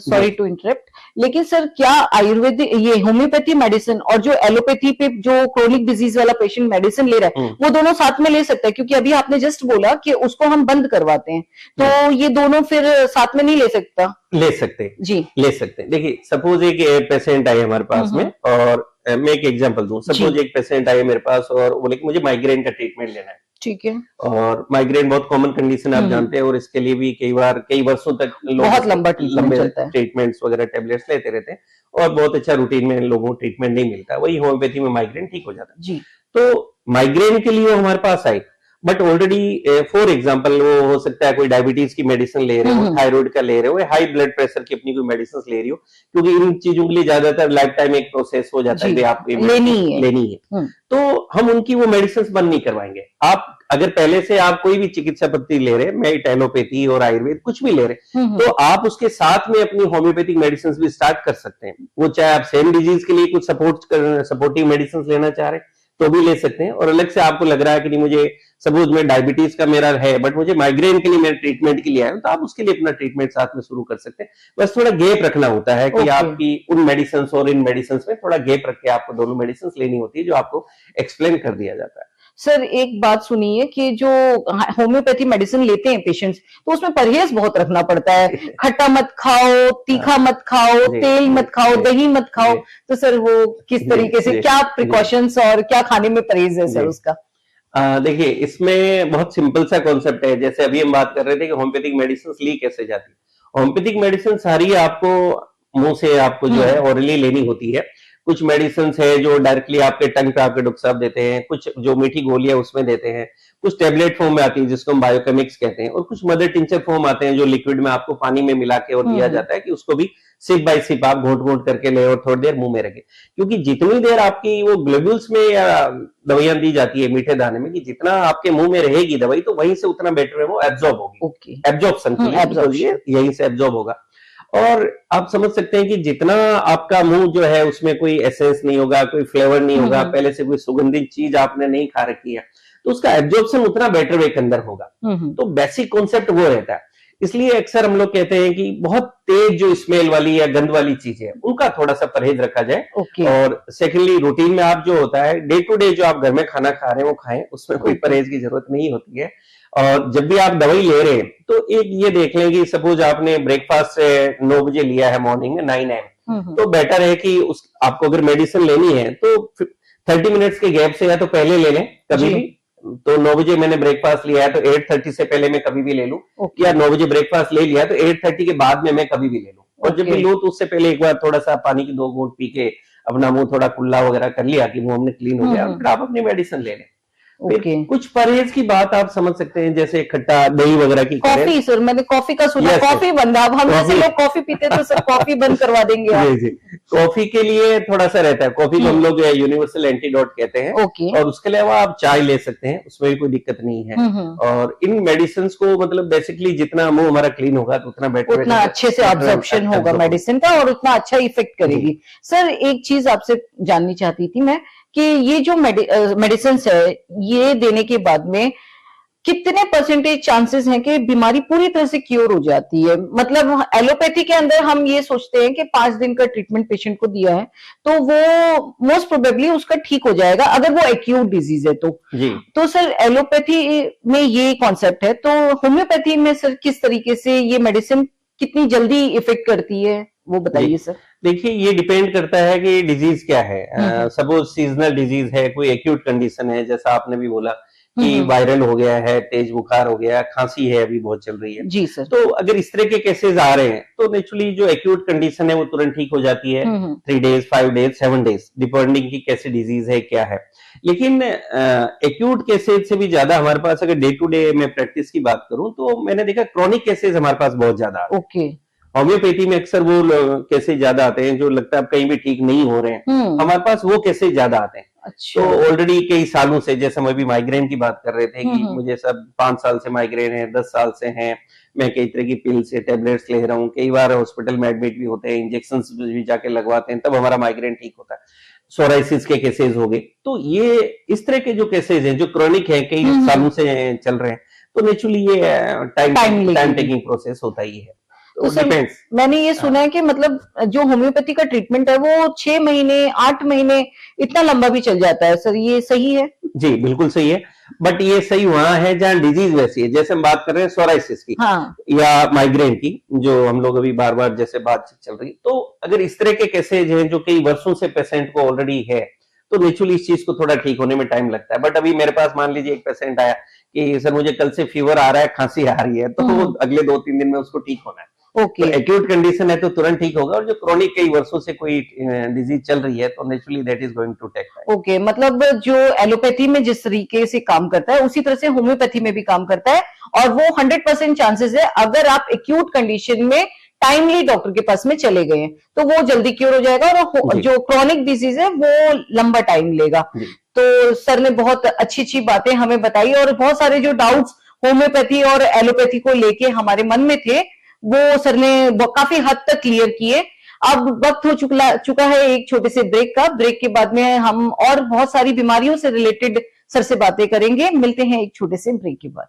सॉरी टू इंटरप्ट, लेकिन सर क्या आयुर्वेदिक ये होम्योपैथी मेडिसिन और जो एलोपैथी पे जो क्रोनिक डिजीज वाला पेशेंट मेडिसिन ले रहा है वो दोनों साथ में ले सकता है? क्योंकि अभी आपने जस्ट बोला कि उसको हम बंद करवाते हैं, तो ये दोनों फिर साथ में नहीं ले सकता? ले सकते जी, ले सकते। देखिए सपोज एक पेशेंट आए हमारे पास में, और मैं एक एग्जांपल दूं, सपोज एक पेशेंट आए मेरे पास और बोले कि मुझे माइग्रेन का ट्रीटमेंट लेना है, ठीक है, और माइग्रेन बहुत कॉमन कंडीशन आप जानते हैं और इसके लिए भी कई बार कई वर्षों तक लोग बहुत लंबे ट्रीटमेंट्स वगैरह टेबलेट्स लेते रहते हैं और बहुत अच्छा रूटीन में लोगों को ट्रीटमेंट नहीं मिलता। वही होम्योपैथी में माइग्रेन ठीक हो जाता है जी। तो माइग्रेन के लिए वो हमारे पास आई, बट ऑलरेडी फॉर एग्जांपल वो हो सकता है कोई डायबिटीज की मेडिसिन ले रहे हो, थायराइड का ले रहे हो, हाई ब्लड प्रेशर की अपनी कोई मेडिसिन ले रही हो, क्योंकि इन चीजों के लिए ज्यादातर लाइफ टाइम एक प्रोसेस हो जाता है कि आप लेनी है। तो हम उनकी वो मेडिसिन बंद नहीं करवाएंगे। आप अगर पहले से आप कोई भी चिकित्सा पद्धति ले रहे हैं, एलोपैथी और आयुर्वेद कुछ भी ले रहे हैं, तो आप उसके साथ में अपनी होम्योपैथिक मेडिसिन भी स्टार्ट कर सकते हैं। वो चाहे आप सेम डिजीज के लिए कुछ सपोर्टिव मेडिसिन लेना चाह रहे हैं तो भी ले सकते हैं, और अलग से आपको लग रहा है कि नहीं मुझे सपोज में डायबिटीज का मेरा है बट मुझे माइग्रेन के लिए मेरे ट्रीटमेंट के लिए आया, तो आप उसके लिए अपना ट्रीटमेंट साथ में शुरू कर सकते हैं। बस थोड़ा गैप रखना होता है कि आपकी उन मेडिसिन और इन मेडिसिन में थोड़ा गैप रख के आपको दोनों मेडिसिन लेनी होती है, जो आपको एक्सप्लेन कर दिया जाता है। सर एक बात सुनिए कि जो होम्योपैथी मेडिसिन लेते हैं पेशेंट्स, तो उसमें परहेज बहुत रखना पड़ता है। खट्टा मत खाओ, तीखा मत खाओ, तेल मत खाओ, दही मत खाओ, तो सर वो किस तरीके से क्या प्रिकॉशंस और क्या खाने में परहेज है सर उसका? देखिए इसमें बहुत सिंपल सा कॉन्सेप्ट है। जैसे अभी हम बात कर रहे थे कि होम्योपैथिक मेडिसिन ली कैसे जाती है। होम्योपैथिक मेडिसिन सारी आपको मुंह से आपको जो है ओरली लेनी होती है। कुछ मेडिसिन है जो डायरेक्टली आपके टंग पे आपके डॉक्टर साहब देते हैं, कुछ जो मीठी गोलियां उसमें देते हैं, कुछ टेबलेट फॉर्म में आती है जिसको हम बायोकेमिक्स कहते हैं, और कुछ मदर टिंचर फॉर्म आते हैं जो लिक्विड में आपको पानी में मिला के और दिया जाता है कि उसको भी सिप बाय सिप आप घोट घोट करके ले और थोड़ी देर मुंह में रखें। क्योंकि जितनी देर आपकी वो ग्लोब्यूल्स में या दवाइयां दी जाती है मीठे दाने में, कि जितना आपके मुंह में रहेगी दवाई तो वहीं से उतना बेटर है वो एब्जॉर्ब होगी। एब्जॉर्प्शन यहीं से एब्जॉर्ब होगा। और आप समझ सकते हैं कि जितना आपका मुंह जो है उसमें कोई एसेंस नहीं होगा, कोई फ्लेवर नहीं होगा, पहले से कोई सुगंधित चीज आपने नहीं खा रखी है, तो उसका एब्जॉर्प्शन उतना बेटर वे के अंदर होगा। तो बेसिक कॉन्सेप्ट वो रहता है। इसलिए अक्सर हम लोग कहते हैं कि बहुत तेज जो स्मेल वाली या गंद वाली चीजें है उनका थोड़ा सा परहेज रखा जाए। और सेकेंडली रूटीन में आप जो होता है डे टू डे जो आप घर में खाना खा रहे हैं वो खाएं, उसमें कोई परहेज की जरूरत नहीं होती है। और जब भी आप दवाई ले रहे हैं तो एक ये देख लें कि सपोज आपने ब्रेकफास्ट 9 बजे लिया है मॉर्निंग में 9 AM, तो बेटर है कि उस आपको अगर मेडिसिन लेनी है तो 30 मिनट्स के गैप से या तो पहले ले लें कभी भी। तो 9 बजे मैंने ब्रेकफास्ट लिया है तो 8:30 से पहले मैं कभी भी ले लूं, या 9 बजे ब्रेकफास्ट ले लिया तो 8:30 के बाद में मैं कभी भी ले लूं। और जब भी लूं तो उससे पहले एक बार थोड़ा सा पानी की 2 घूंट पी के अपना मुंह थोड़ा कुल्ला वगैरह कर लिया कि मुंह हमने क्लीन हो गया, फिर आप अपनी मेडिसिन ले लें। कुछ परहेज की बात आप समझ सकते हैं, जैसे खट्टा दही वगैरह की। कॉफी सर, मैंने कॉफी का सुना, कॉफी बंद। अब हम जैसे लोग कॉफी पीते तो सर कॉफी बंद करवा देंगे आप। जी। कॉफी के लिए थोड़ा सा रहता है, कॉफी को हम लोग यूनिवर्सल एंटीडोट कहते हैं। और उसके अलावा आप चाय ले सकते हैं, उसमें भी कोई दिक्कत नहीं है। और इन मेडिसिन को मतलब बेसिकली जितना मुंह हमारा क्लीन होगा तो उतना बेटर, उतना अच्छे से एब्जॉर्प्शन होगा मेडिसिन का और उतना अच्छा इफेक्ट करेगी। सर एक चीज आपसे जाननी चाहती थी मैं कि ये जो मेडिसिन है ये देने के बाद में कितने परसेंटेज चांसेस हैं कि बीमारी पूरी तरह से क्योर हो जाती है? मतलब एलोपैथी के अंदर हम ये सोचते हैं कि 5 दिन का ट्रीटमेंट पेशेंट को दिया है, तो वो मोस्ट प्रोबेबली उसका ठीक हो जाएगा अगर वो एक्यूट डिजीज है तो। जी तो सर एलोपैथी में ये कॉन्सेप्ट है, तो होम्योपैथी में सर किस तरीके से ये मेडिसिन कितनी जल्दी इफेक्ट करती है, वो बताइए सर। देखिए, ये डिपेंड करता है कि डिजीज क्या है। सपोज सीजनल डिजीज है, कोई एक्यूट कंडीशन है, जैसा आपने भी बोला कि वायरल हो गया है, तेज बुखार हो गया, खांसी है अभी बहुत चल रही है। जी सर। तो अगर इस तरह के केसेस आ रहे हैं तो नेचुरली जो एक्यूट कंडीशन है वो तुरंत ठीक हो जाती है। 3 डेज, 5 डेज, 7 डेज, डिपेंडिंग की कैसी डिजीज है, क्या है। लेकिन एक्यूट केसेज से भी ज्यादा हमारे पास, अगर डे टू डे में प्रैक्टिस की बात करूं, तो मैंने देखा क्रॉनिक केसेज हमारे पास बहुत ज्यादा आते हैं। ओके। होम्योपैथी में अक्सर वो केसेज ज्यादा आते हैं जो लगता है अब कहीं भी ठीक नहीं हो रहे हैं, हमारे पास वो केसेज ज्यादा आते हैं। अच्छा। तो ऑलरेडी कई सालों से, जैसे हम अभी माइग्रेन की बात कर रहे थे कि मुझे सब 5 साल से माइग्रेन है, 10 साल से है, मैं कई तरह की पिल्स या टेबलेट्स ले रहा हूँ, कई बार हॉस्पिटल में एडमिट भी होते हैं, इंजेक्शन भी जाके लगवाते हैं, तब हमारा माइग्रेन ठीक होता है। सोराइसिस के केसेज हो गए। तो ये इस तरह के जो केसेज हैं जो क्रॉनिक है, कई सालों से चल रहे हैं, तो नेचुरली ये टाइम टेकिंग प्रोसेस होता ही है। तो सर मैंने ये सुना है कि मतलब जो होम्योपैथी का ट्रीटमेंट है वो 6 महीने 8 महीने इतना लंबा भी चल जाता है सर, ये सही है? जी बिल्कुल सही है, बट ये सही वहां है जहां डिजीज वैसी है। जैसे हम बात कर रहे हैं सोराइसिस की, हाँ। या माइग्रेन की, जो हम लोग अभी बार बार जैसे बातचीत चल रही है, तो अगर इस तरह के केसेज हैं जो कई वर्षों से पेशेंट को ऑलरेडी है, तो नेचुरली इस चीज को थोड़ा ठीक होने में टाइम लगता है। बट अभी मेरे पास मान लीजिए एक पेशेंट आया कि सर मुझे कल से फीवर आ रहा है, खांसी आ रही है, तो अगले 2-3 दिन में उसको ठीक होना है। ओके। तो एक्यूट कंडीशन है तो तुरंत ठीक होगा, और जो क्रॉनिक कई वर्षों से कोई डिजीज चल रही है तो naturally that is going to take time. Okay, मतलब जो एलोपैथी में जिस तरीके से काम करता है उसी तरह से होम्योपैथी में भी काम करता है, और वो 100% चांसेस है अगर आप एक्यूट कंडीशन में टाइमली डॉक्टर के पास में चले गए हैं तो वो जल्दी क्योर हो जाएगा, और जो क्रॉनिक डिजीज है वो लंबा टाइम लेगा। तो सर ने बहुत अच्छी अच्छी बातें हमें बताई, और बहुत सारे जो डाउट्स होम्योपैथी और एलोपैथी को लेके हमारे मन में थे वो सर ने काफी हद तक क्लियर किए। अब वक्त हो चुका है एक छोटे से ब्रेक का। ब्रेक के बाद में हम और बहुत सारी बीमारियों से रिलेटेड सर से बातें करेंगे। मिलते हैं एक छोटे से ब्रेक के बाद।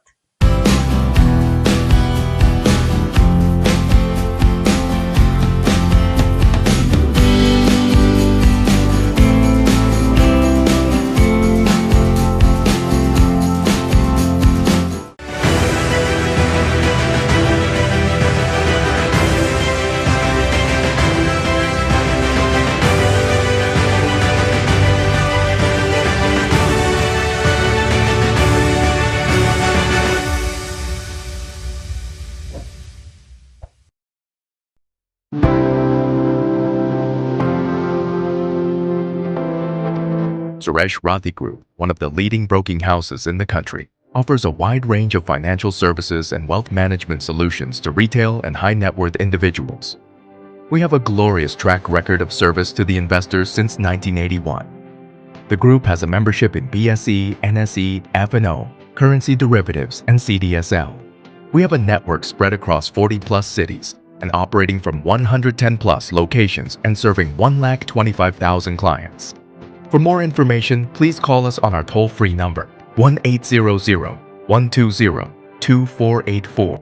Suresh Rathi Group, one of the leading broking houses in the country, offers a wide range of financial services and wealth management solutions to retail and high net worth individuals. We have a glorious track record of service to the investors since 1981. The group has a membership in BSE, NSE, F&O, currency derivatives, and CDSL. We have a network spread across 40 plus cities and operating from 110 plus locations and serving 1,25,000 clients. For more information, please call us on our toll-free number, 1-800-120-2484.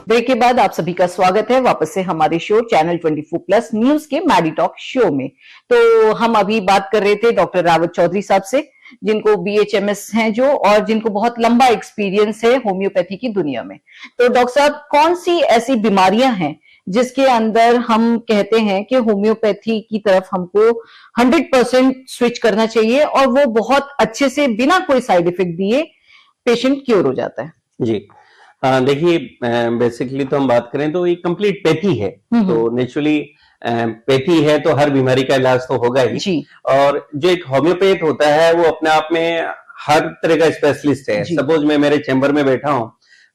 Break के बाद आप सभी का स्वागत है वापस से हमारे शो चैनल 24 प्लस न्यूज के मैडी टॉक शो में। तो हम अभी बात कर रहे थे डॉक्टर रावत चौधरी साहब से, जिनको BHMS हैं जो, और जिनको बहुत लंबा एक्सपीरियंस है होम्योपैथी की दुनिया में। तो डॉक्टर साहब, कौन सी ऐसी बीमारियां हैं जिसके अंदर हम कहते हैं कि होम्योपैथी की तरफ हमको 100% स्विच करना चाहिए और वो बहुत अच्छे से बिना कोई साइड इफेक्ट दिए पेशेंट क्योर हो जाता है? जी देखिए, बेसिकली तो हम बात करें तो ये कंप्लीट पैथी है। तो नेचुरली पैथी है तो हर बीमारी का इलाज तो होगा ही जी। और जो एक होम्योपैथ होता है वो अपने आप में हर तरह का स्पेशलिस्ट है। सपोज मैं मेरे चैम्बर में बैठा हूं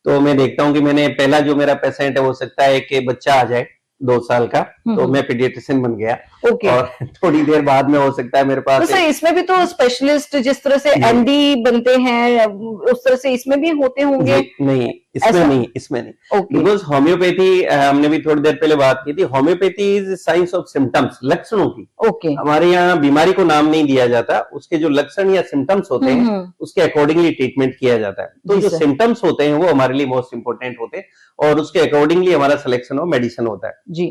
तो मैं देखता हूं कि मैंने पहला जो मेरा पेशेंट है, हो सकता है कि बच्चा आ जाए, 2 साल का, तो मैं पीडियाट्रिशियन बन गया। ओके। और थोड़ी देर बाद में हो सकता है मेरे तो पास सर इसमें भी तो स्पेशलिस्ट जिस तरह से जी। एमडी बनते हैं उस तरह से इसमें भी होते होंगे? नहीं, इसमें ऐसा? नहीं, इसमें नहीं। ओके। बिकॉज़ होम्योपैथी हमने भी थोड़ी देर पहले बात की थी, homeopathy is science of symptoms, लक्षणों की। ओके। हमारे यहाँ बीमारी को नाम नहीं दिया जाता, उसके जो लक्षण या सिम्पटम्स होते हैं, उसके अकॉर्डिंगली ट्रीटमेंट किया जाता है। तो जी जो सर। सिम्पटम्स होते हैं वो हमारे लिए मोस्ट इंपोर्टेंट होते हैं और उसके अकॉर्डिंगली हमारा सिलेक्शन ऑफ मेडिसिन होता है। जी।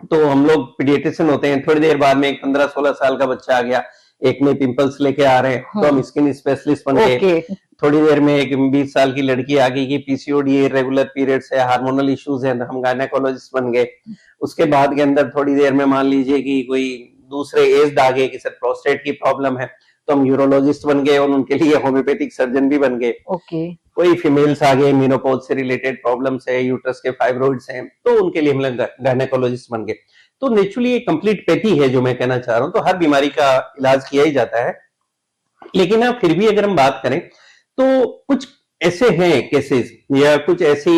तो हम लोग पीडियाट्रिशियन होते हैं, थोड़ी देर बाद में एक 15-16 साल का बच्चा आ गया, एक में पिंपल्स लेके आ रहे हैं, तो हम स्किन स्पेशलिस्ट बन गए। ओके। थोड़ी देर में एक 20 साल की लड़की आ गई कि पीसीओडी, इर्रेगुलर पीरियड्स है, हार्मोनल इश्यूज है, हम गायनेकोलॉजिस्ट बन गए। उसके बाद के अंदर थोड़ी देर में मान लीजिए कि कोई दूसरे एज्ड आ गए कि सर प्रोस्टेट की प्रॉब्लम है, तो हम यूरोलॉजिस्ट बन गए और उनके लिए होम्योपैथिक सर्जन भी बन गए। ओके। कोई फीमेल्स आ गए, मेनोपॉज से रिलेटेड प्रॉब्लम्स है, यूट्रस के फाइब्रॉइड्स हैं, तो उनके लिए हम लोग गायनेकोलॉजिस्ट बन गए। तो नेचुरली एक कंप्लीट पैथी है जो मैं कहना चाह रहा हूँ, तो हर बीमारी का इलाज किया ही जाता है। लेकिन अब फिर भी अगर हम बात करें तो कुछ ऐसे हैं केसेस या कुछ ऐसी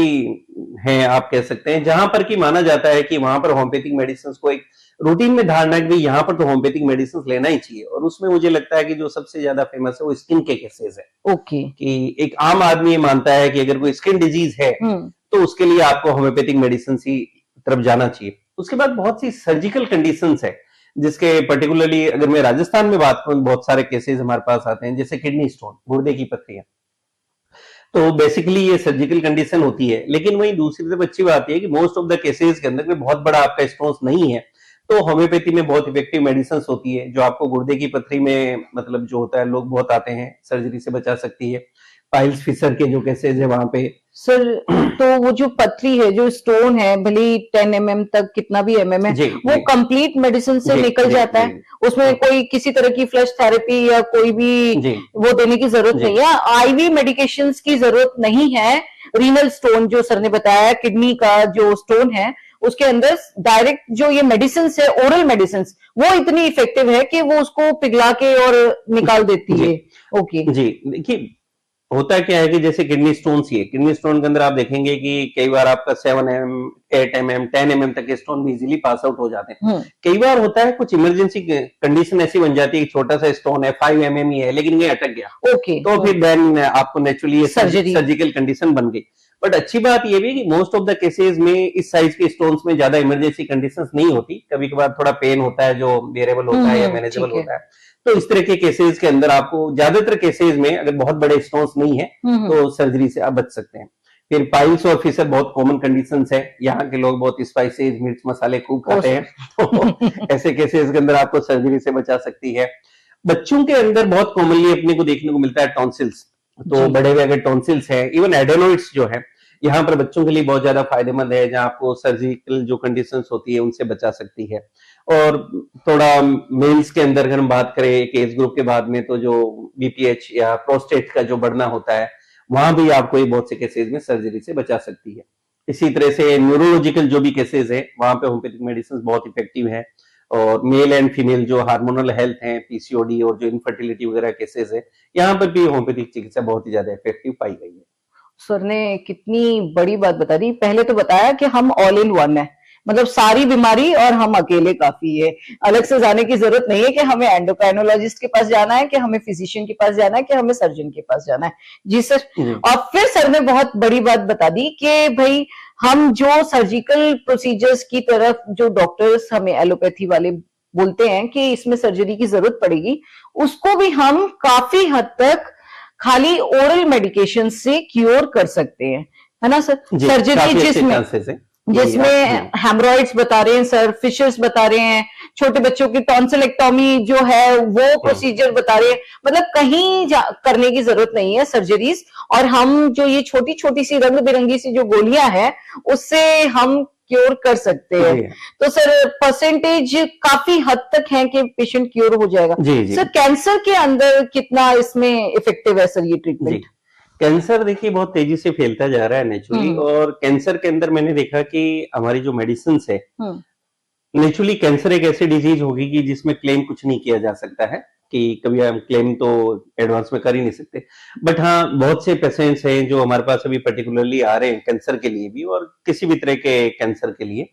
हैं आप कह सकते हैं जहां पर कि माना जाता है कि वहां पर होम्योपैथिक मेडिसिन को एक रूटीन में धारणा है कि भाई यहाँ पर तो होम्योपैथिक मेडिसिन लेना ही चाहिए, और उसमें मुझे लगता है कि जो सबसे ज्यादा फेमस है वो स्किन के केसेस है। ओके। कि एक आम आदमी ये मानता है कि अगर कोई स्किन डिजीज है तो उसके लिए आपको होम्योपैथिक मेडिसिन ही तरफ जाना चाहिए। उसके बाद बहुत सी सर्जिकल कंडीशंस है जिसके पर्टिकुलरली अगर मैं राजस्थान में बात करूं, बहुत सारे केसेस हमारे पास आते हैं, जैसे किडनी स्टोन, गुर्दे की पथरियां। तो बेसिकली ये सर्जिकल कंडीशन होती है, लेकिन वही दूसरी तरफ अच्छी बात है कि मोस्ट ऑफ द केसेस के अंदर में बहुत बड़ा आपका स्टोन्स नहीं है, तो होम्योपैथी में बहुत इफेक्टिव मेडिसिन होती है जो आपको गुर्दे की पथरी में मतलब जो होता है, लोग बहुत आते हैं, सर्जरी से बचा सकती है। पाइल्स फिशर के जो केसेस है वहां पे सर, तो वो जो पथरी है, जो स्टोन है, भले 10 mm तक कितना भी mm है, वो कंप्लीट मेडिसिन से निकल जाता है, उसमें कोई किसी तरह की फ्लश थेरेपी या कोई भी वो देने की जरूरत नहीं है, आईवी मेडिकेशंस की जरूरत नहीं है। रीनल स्टोन जो सर ने बताया, किडनी का जो स्टोन है उसके अंदर डायरेक्ट जो ये मेडिसिन है, ओरल मेडिसिन, वो इतनी इफेक्टिव है कि वो उसको पिघला के और निकाल देती है। ओके जी, देखिए होता क्या है कि जैसे किडनी स्टोन ही है, किडनी स्टोन के अंदर आप देखेंगे कि कई बार आपका 7 mm, 8 mm, 10 mm तक के स्टोन भी इजीली पास आउट हो जाते हैं। कई बार होता है कुछ इमरजेंसी कंडीशन ऐसी बन जाती है कि छोटा सा स्टोन है, 5 mm ही है, लेकिन ये अटक गया, तो फिर देन आपको नेचुरली सर्जिकल कंडीशन बन गई। बट अच्छी बात ये भी कि मोस्ट ऑफ द केसेस में इस साइज के स्टोन्स में ज्यादा इमरजेंसी कंडीशंस नहीं होती, कभी कभार थोड़ा पेन होता है जो बेरेबल होता है या मैनेजेबल होता है। तो इस तरह के केसेस के अंदर आपको ज्यादातर केसेस में अगर बहुत बड़े स्टोन्स नहीं है तो सर्जरी से आप बच सकते हैं। फिर पाइल्स और फिशर बहुत कॉमन कंडीशंस है, यहाँ के लोग बहुत स्पाइसेस, मिर्च मसाले खूब खाते हैं, तो ऐसे केसेस के अंदर आपको सर्जरी से बचा सकती है। बच्चों के अंदर बहुत कॉमनली अपने को देखने को मिलता है टॉन्सिल्स, तो बड़े हुए अगर टॉन्सिल्स है, इवन एडेनोइड्स जो है, यहाँ पर बच्चों के लिए बहुत ज्यादा फायदेमंद है, जहां आपको सर्जिकल जो कंडीशंस होती है उनसे बचा सकती है। और थोड़ा मेल्स के अंदर अगर हम बात करें एक एज ग्रुप के बाद में, तो जो बीपीएच या प्रोस्टेट का जो बढ़ना होता है, वहां भी आपको ये बहुत से केसेस में सर्जरी से बचा सकती है। इसी तरह से न्यूरोलॉजिकल जो भी केसेस है, वहां पे होम्योपैथिक मेडिसिन बहुत इफेक्टिव है। और मेल एंड फीमेल जो हार्मोनल हेल्थ है, पीसीओडी और जो इनफर्टिलिटी वगैरह केसेस है, यहाँ पर भी होम्योपैथिक चिकित्सा बहुत ही ज्यादा इफेक्टिव पाई गई है। सर ने कितनी बड़ी बात बता दी। पहले तो बताया कि हम ऑल इन वन है, मतलब सारी बीमारी और हम अकेले काफी है, अलग से जाने की जरूरत नहीं है कि हमें एंडोक्राइनोलॉजिस्ट के पास जाना है, कि हमें फिजिशियन के पास जाना है, कि हमें सर्जन के पास जाना है। जी सर। और फिर सर ने बहुत बड़ी बात बता दी कि भाई हम जो सर्जिकल प्रोसीजर्स की तरफ जो डॉक्टर्स हमें एलोपैथी वाले बोलते हैं कि इसमें सर्जरी की जरूरत पड़ेगी, उसको भी हम काफी हद तक खाली ओरल मेडिकेशन से क्योर कर सकते हैं, है ना सर? सर्जरी जिसमें हेमरॉइड्स बता रहे हैं सर, फिशर्स बता रहे हैं, छोटे बच्चों की टॉन्सिलेक्टोमी जो है वो प्रोसीजर बता रहे हैं, मतलब कहीं करने की जरूरत नहीं है सर्जरीज। और हम जो ये छोटी छोटी सी रंग बिरंगी सी जो गोलियां हैं उससे हम क्योर कर सकते हैं। तो सर परसेंटेज काफी हद तक है कि पेशेंट क्योर हो जाएगा। सर कैंसर के अंदर कितना इसमें इफेक्टिव है सर ये ट्रीटमेंट? कैंसर देखिए बहुत तेजी से फैलता जा रहा है नेचुरली, और कैंसर के अंदर मैंने देखा कि हमारी जो मेडिसिन है, नेचुरली कैंसर एक ऐसी डिजीज होगी कि जिसमें क्लेम कुछ नहीं किया जा सकता है, कि कभी हम क्लेम तो एडवांस में कर ही नहीं सकते। बट हाँ, बहुत से पेशेंट्स हैं जो हमारे पास अभी पर्टिकुलरली आ रहे हैं कैंसर के लिए भी और किसी भी तरह के कैंसर के लिए,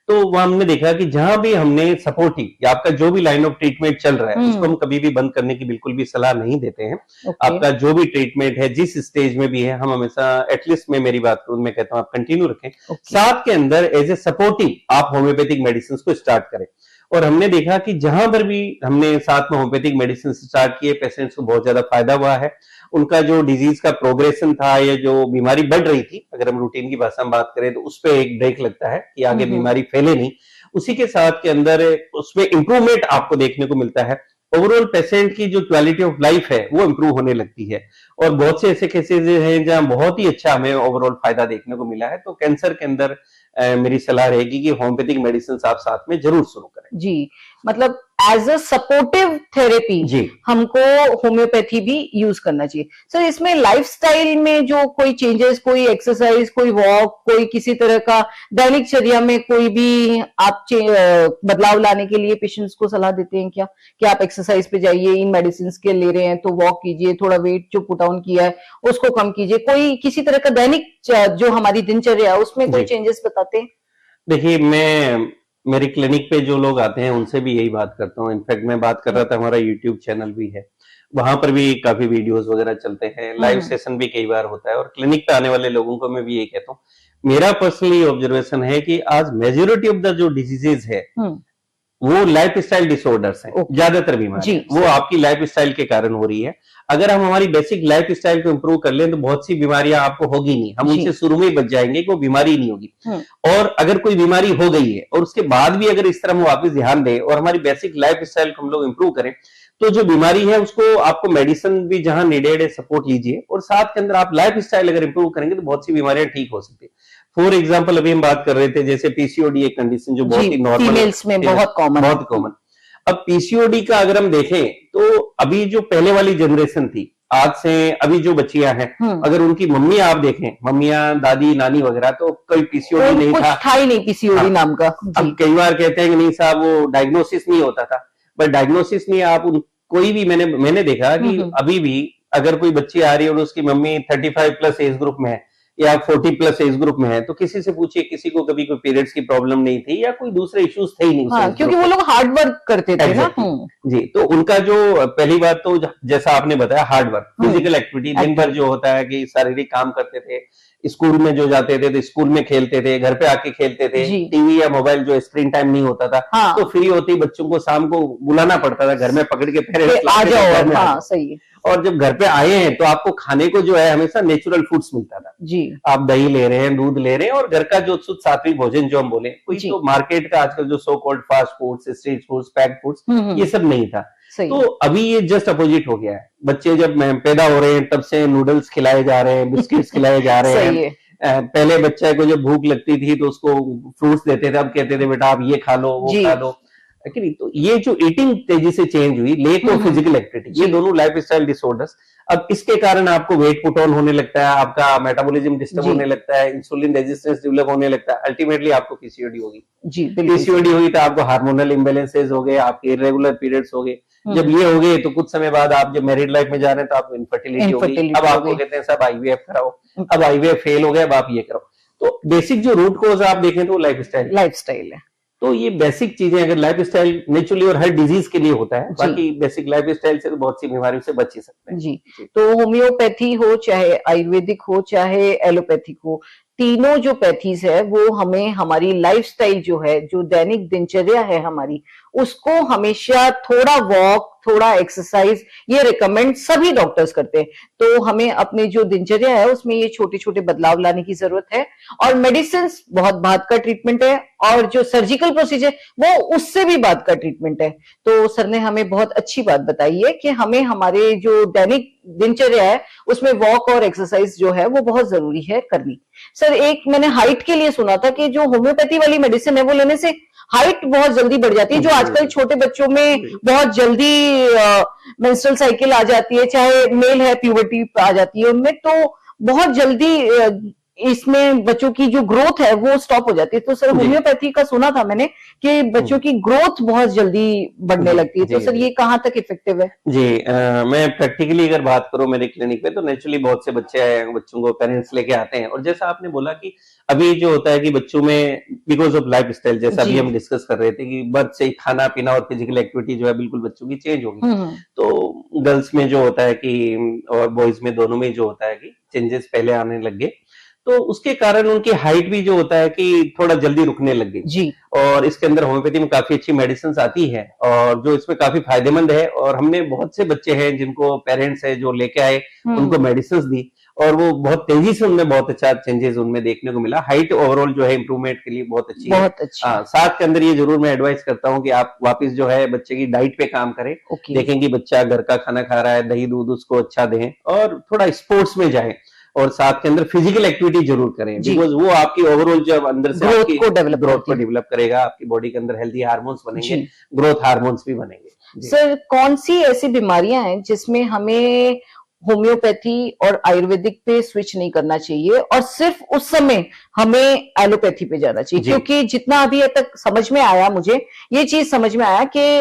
तो वहां हमने देखा कि जहां भी हमने सपोर्टिव या आपका जो भी लाइन ऑफ ट्रीटमेंट चल रहा है उसको हम कभी भी बंद करने की बिल्कुल भी सलाह नहीं देते हैं। आपका जो भी ट्रीटमेंट है जिस स्टेज में भी है हम हमेशा एटलीस्ट मैं मेरी बात करूं मैं कहता हूं आप कंटिन्यू रखें। साथ के अंदर एज ए सपोर्टिव आप होम्योपैथिक मेडिसिन को स्टार्ट करें। और हमने देखा कि जहां पर भी हमने साथ में होम्योपैथिक मेडिसिन स्टार्ट किए पेशेंट्स को बहुत ज्यादा फायदा हुआ है। उनका जो डिजीज का प्रोग्रेशन था या जो बीमारी बढ़ रही थी अगर हम रूटीन की भाषा में बात करें तो उस पर एक ब्रेक लगता है कि आगे बीमारी फैले नहीं। उसी के साथ के अंदर उसमें इंप्रूवमेंट आपको देखने को मिलता है। ओवरऑल पेशेंट की जो क्वालिटी ऑफ लाइफ है वो इंप्रूव होने लगती है। और बहुत से ऐसे केसेस हैं जहां बहुत ही अच्छा हमें ओवरऑल फायदा देखने को मिला है। तो कैंसर के अंदर मेरी सलाह रहेगी कि होम्योपैथिक मेडिसिन आप साथ में जरूर शुरू करें। जी, मतलब एज अ सपोर्टिव थेरेपी हमको होम्योपैथी भी यूज करना चाहिए। सर इसमें लाइफस्टाइल में जो कोई चेंजेस, कोई एक्सरसाइज, कोई वॉक, कोई किसी तरह का दैनिक चर्या में कोई भी आप बदलाव लाने के लिए पेशेंट्स को सलाह देते हैं क्या कि आप एक्सरसाइज पे जाइए, इन मेडिसिन के ले रहे हैं तो वॉक कीजिए, थोड़ा वेट जो पुट ऑन किया है उसको कम कीजिए, कोई किसी तरह का दैनिक जो हमारी दिनचर्या है उसमें कोई चेंजेस बताते हैं? देखिए मैं मेरी क्लिनिक पे जो लोग आते हैं उनसे भी यही बात करता हूँ। इनफैक्ट मैं बात कर रहा था हमारा यूट्यूब चैनल भी है, वहां पर भी काफी वीडियोस वगैरह चलते हैं, लाइव सेशन भी कई बार होता है। और क्लिनिक पे आने वाले लोगों को मैं भी यही कहता हूँ, मेरा पर्सनली ऑब्जर्वेशन है कि आज मेजोरिटी ऑफ द जो डिजीजेज है वो लाइफ स्टाइल डिसऑर्डर्स हैं। ज्यादातर बीमारी वो आपकी लाइफ स्टाइल के कारण हो रही है। अगर हम हमारी बेसिक लाइफ स्टाइल को इंप्रूव कर लें तो बहुत सी बीमारियां आपको होगी नहीं, हम उनसे शुरू में ही बच जाएंगे कि वो बीमारी नहीं होगी। और अगर कोई बीमारी हो गई है और उसके बाद भी अगर इस तरह हम वापस ध्यान दें और हमारी बेसिक लाइफ स्टाइल को हम लोग इंप्रूव करें तो जो बीमारी है उसको आपको मेडिसिन भी जहां नीडेड है सपोर्ट लीजिए। और साथ के अंदर आप लाइफ स्टाइल अगर इंप्रूव करेंगे तो बहुत सी बीमारियां ठीक हो सकती है। फॉर एग्जाम्पल अभी हम बात कर रहे थे जैसे पीसीओडी एक कंडीशन जो बहुत ही नॉर्मल फीमेल्स में बहुत कॉमन। अब पीसीओडी का अगर हम देखें तो अभी जो पहले वाली जनरेशन थी आज से अभी जो बच्चियां हैं अगर उनकी मम्मी आप देखें, मम्मियां दादी नानी वगैरह, तो कोई पीसीओडी नहीं था ही नहीं पीसीओडी नाम का। अब कई बार कहते हैं कि नहीं साहब वो डायग्नोसिस नहीं होता था, बट डायग्नोसिस नहीं आप कोई भी मैंने देखा कि अभी भी अगर कोई बच्ची आ रही है और उसकी मम्मी 35 प्लस एज ग्रुप में है या 40 प्लस एज ग्रुप में है तो किसी से पूछिए किसी को कभी कोई पीरियड्स की प्रॉब्लम नहीं थी या कोई दूसरे इश्यूज थे ही नहीं। हाँ, क्योंकि वो लोग हार्ड वर्क करते थे ना। जी, तो उनका जो पहली बात तो जैसा आपने बताया हार्ड वर्क, फिजिकल एक्टिविटी दिन भर जो होता है कि शारीरिक काम करते थे, स्कूल में जो जाते थे तो स्कूल में खेलते थे, घर पे आके खेलते थे, टीवी या मोबाइल जो स्क्रीन टाइम नहीं होता था। तो फ्री होते ही बच्चों को शाम को बुलाना पड़ता था घर में पकड़ के पेरेंट्स आ जाओ। हाँ, सही है। और जब घर पे आए हैं तो आपको खाने को जो है हमेशा नेचुरल फूड्स मिलता था जी। आप दही ले रहे हैं, दूध ले रहे हैं और घर का जो शुद्ध सात्विक भोजन जो हम बोले, कोई तो मार्केट का आजकल जो so called fast foods, street foods, packed foods ये सब नहीं था। तो अभी ये जस्ट अपोजिट हो गया है। बच्चे जब पैदा हो रहे हैं तब से नूडल्स खिलाए जा रहे हैं, बिस्किट्स खिलाए जा रहे हैं। पहले बच्चे को जब भूख लगती थी तो उसको फ्रूट्स देते थे, अब कहते थे बेटा आप ये खा लो वो खा लो। तो ये जो ईटिंग तेजी से चेंज हुई, लेक ऑफ फिजिकल एक्टिविटी, ये दोनों लाइफ स्टाइल डिसऑर्डर्स, अब इसके कारण आपको वेट पुट ऑन होने लगता है, आपका मेटाबॉलिज्म डिस्टर्ब होने लगता है, इंसुलिन रेजिस्टेंस डेवलप होने लगता है, अल्टीमेटली आपको पीसीओडी होगी। पीसीओडी हुई तो आपको हार्मोनल इम्बेलेंसेज हो गए, आपके इरेगुलर पीरियड्स हो गए। जब ये हो गए तो कुछ समय बाद आप जब मैरिड लाइफ में जा रहे हैं तो आपको इनफर्टिलिटी होगी। अब आपको कहते हैं सब आईवीएफ कराओ, अब आईवीएफ फेल हो गया, अब आप ये कराओ। तो बेसिक जो रूट कॉज आप देखें तो लाइफ स्टाइल है। तो ये बेसिक चीजें अगर लाइफ स्टाइल नेचुरली और हर डिजीज के लिए होता है, बाकी बेसिक लाइफ स्टाइल से तो बहुत सी बीमारियों से बच ही सकते हैं। जी, तो होम्योपैथी हो चाहे आयुर्वेदिक हो चाहे एलोपैथिक हो, तीनों जो पैथीज है वो हमें हमारी लाइफस्टाइल जो है, जो दैनिक दिनचर्या है हमारी, उसको हमेशा थोड़ा वॉक, थोड़ा एक्सरसाइज ये रिकमेंड सभी डॉक्टर्स करते हैं। तो हमें अपने जो दिनचर्या है उसमें ये छोटे छोटे बदलाव लाने की जरूरत है। और मेडिसिन बहुत बाद का ट्रीटमेंट है और जो सर्जिकल प्रोसीजर वो उससे भी बाद का ट्रीटमेंट है। तो सर ने हमें बहुत अच्छी बात बताई है कि हमें हमारे जो दैनिक दिनचर्या है उसमें वॉक और एक्सरसाइज जो है वो बहुत जरूरी है करनी। सर एक मैंने हाइट के लिए सुना था कि जो होम्योपैथी वाली मेडिसिन है वो लेने से हाइट बहुत जल्दी बढ़ जाती है, जो आजकल छोटे बच्चों में बहुत जल्दी मेंस्ट्रुअल साइकिल आ जाती है, चाहे मेल है प्यूबर्टी आ जाती है उनमें, तो बहुत जल्दी इसमें बच्चों की जो ग्रोथ है वो स्टॉप हो जाती है। तो सर जी। होम्योपैथी का सुना था मैंने कि बच्चों की ग्रोथ बहुत जल्दी बढ़ने जी, लगती है, तो जी, सर जी। ये कहाँ तक इफेक्टिव है? जी मैं प्रैक्टिकली अगर बात करूं मेरे क्लिनिक पे तो नेचुरली बहुत से बच्चे आए बच्चों को पेरेंट्स लेके आते हैं और जैसा आपने बोला कि अभी जो होता है कि बच्चों में बिकॉज ऑफ लाइफ स्टाइल जैसा जी। अभी हम डिस्कस कर रहे थे कि बर्थ से ही खाना पीना और फिजिकल एक्टिविटी जो है बिल्कुल बच्चों की चेंज होगी। हम्म। तो गर्ल्स में जो होता है कि और बॉयज में दोनों में जो होता है कि चेंजेस पहले आने लग गए तो उसके कारण उनकी हाइट भी जो होता है कि थोड़ा जल्दी रुकने लग गई। जी। और इसके अंदर होम्योपैथी में काफी अच्छी मेडिसिन आती है और जो इसमें काफी फायदेमंद है और हमने बहुत से बच्चे हैं जिनको पेरेंट्स है जो लेके आए उनको मेडिसिन दी और वो बहुत तेजी से उनमें बहुत अच्छा चेंजेस उनमें देखने को मिला। हाइट ओवरऑल जो है इंप्रूवमेंट के लिए बहुत अच्छी है। बहुत अच्छी। साथ के अंदर ये जरूर मैं एडवाइस करता हूँ कि आप वापस जो है बच्चे की डाइट पे काम करें। ओके। देखें कि बच्चा घर का खाना खा रहा है, दही दूध उसको अच्छा दें और थोड़ा स्पोर्ट्स में जाए और साथ के अंदर फिजिकल एक्टिविटी जरूर करें जी। बिकॉज वो आपकी ओवरऑल जब अंदर से ग्रोथ आपकी को डेवलप ग्रोथ करती को है। डेवलप करेगा, आपकी बॉडी के अंदर हेल्दी हार्मोन्स बनेंगे, जी। ग्रोथ हार्मोन्स भी बनेंगे। जी। सर कौन सी ऐसी बीमारियां हैं जिसमें हमें होम्योपैथी और आयुर्वेदिक पे स्विच नहीं करना चाहिए और सिर्फ उस समय हमें एलोपैथी पे जाना चाहिए? जी। क्योंकि जितना अभी तक समझ में आया मुझे, ये चीज समझ में आया कि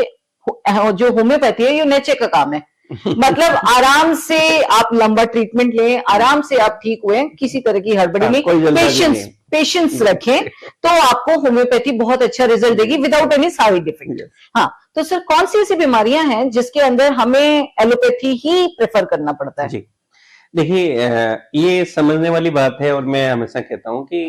जो होम्योपैथी है ये नेचर का काम है। मतलब आराम से आप लंबा ट्रीटमेंट लें, आराम से आप ठीक हुए, किसी तरह की हड़बड़ी नहीं, कोई जल्दबाजी पेशेंस नहीं है। पेशेंस रखें तो आपको होम्योपैथी बहुत अच्छा रिजल्ट देगी विदाउट एनी साइड इफेक्ट। हाँ, तो सर कौन सी ऐसी बीमारियां हैं जिसके अंदर हमें एलोपैथी ही प्रेफर करना पड़ता है? जी देखिए ये समझने वाली बात है और मैं हमेशा कहता हूँ कि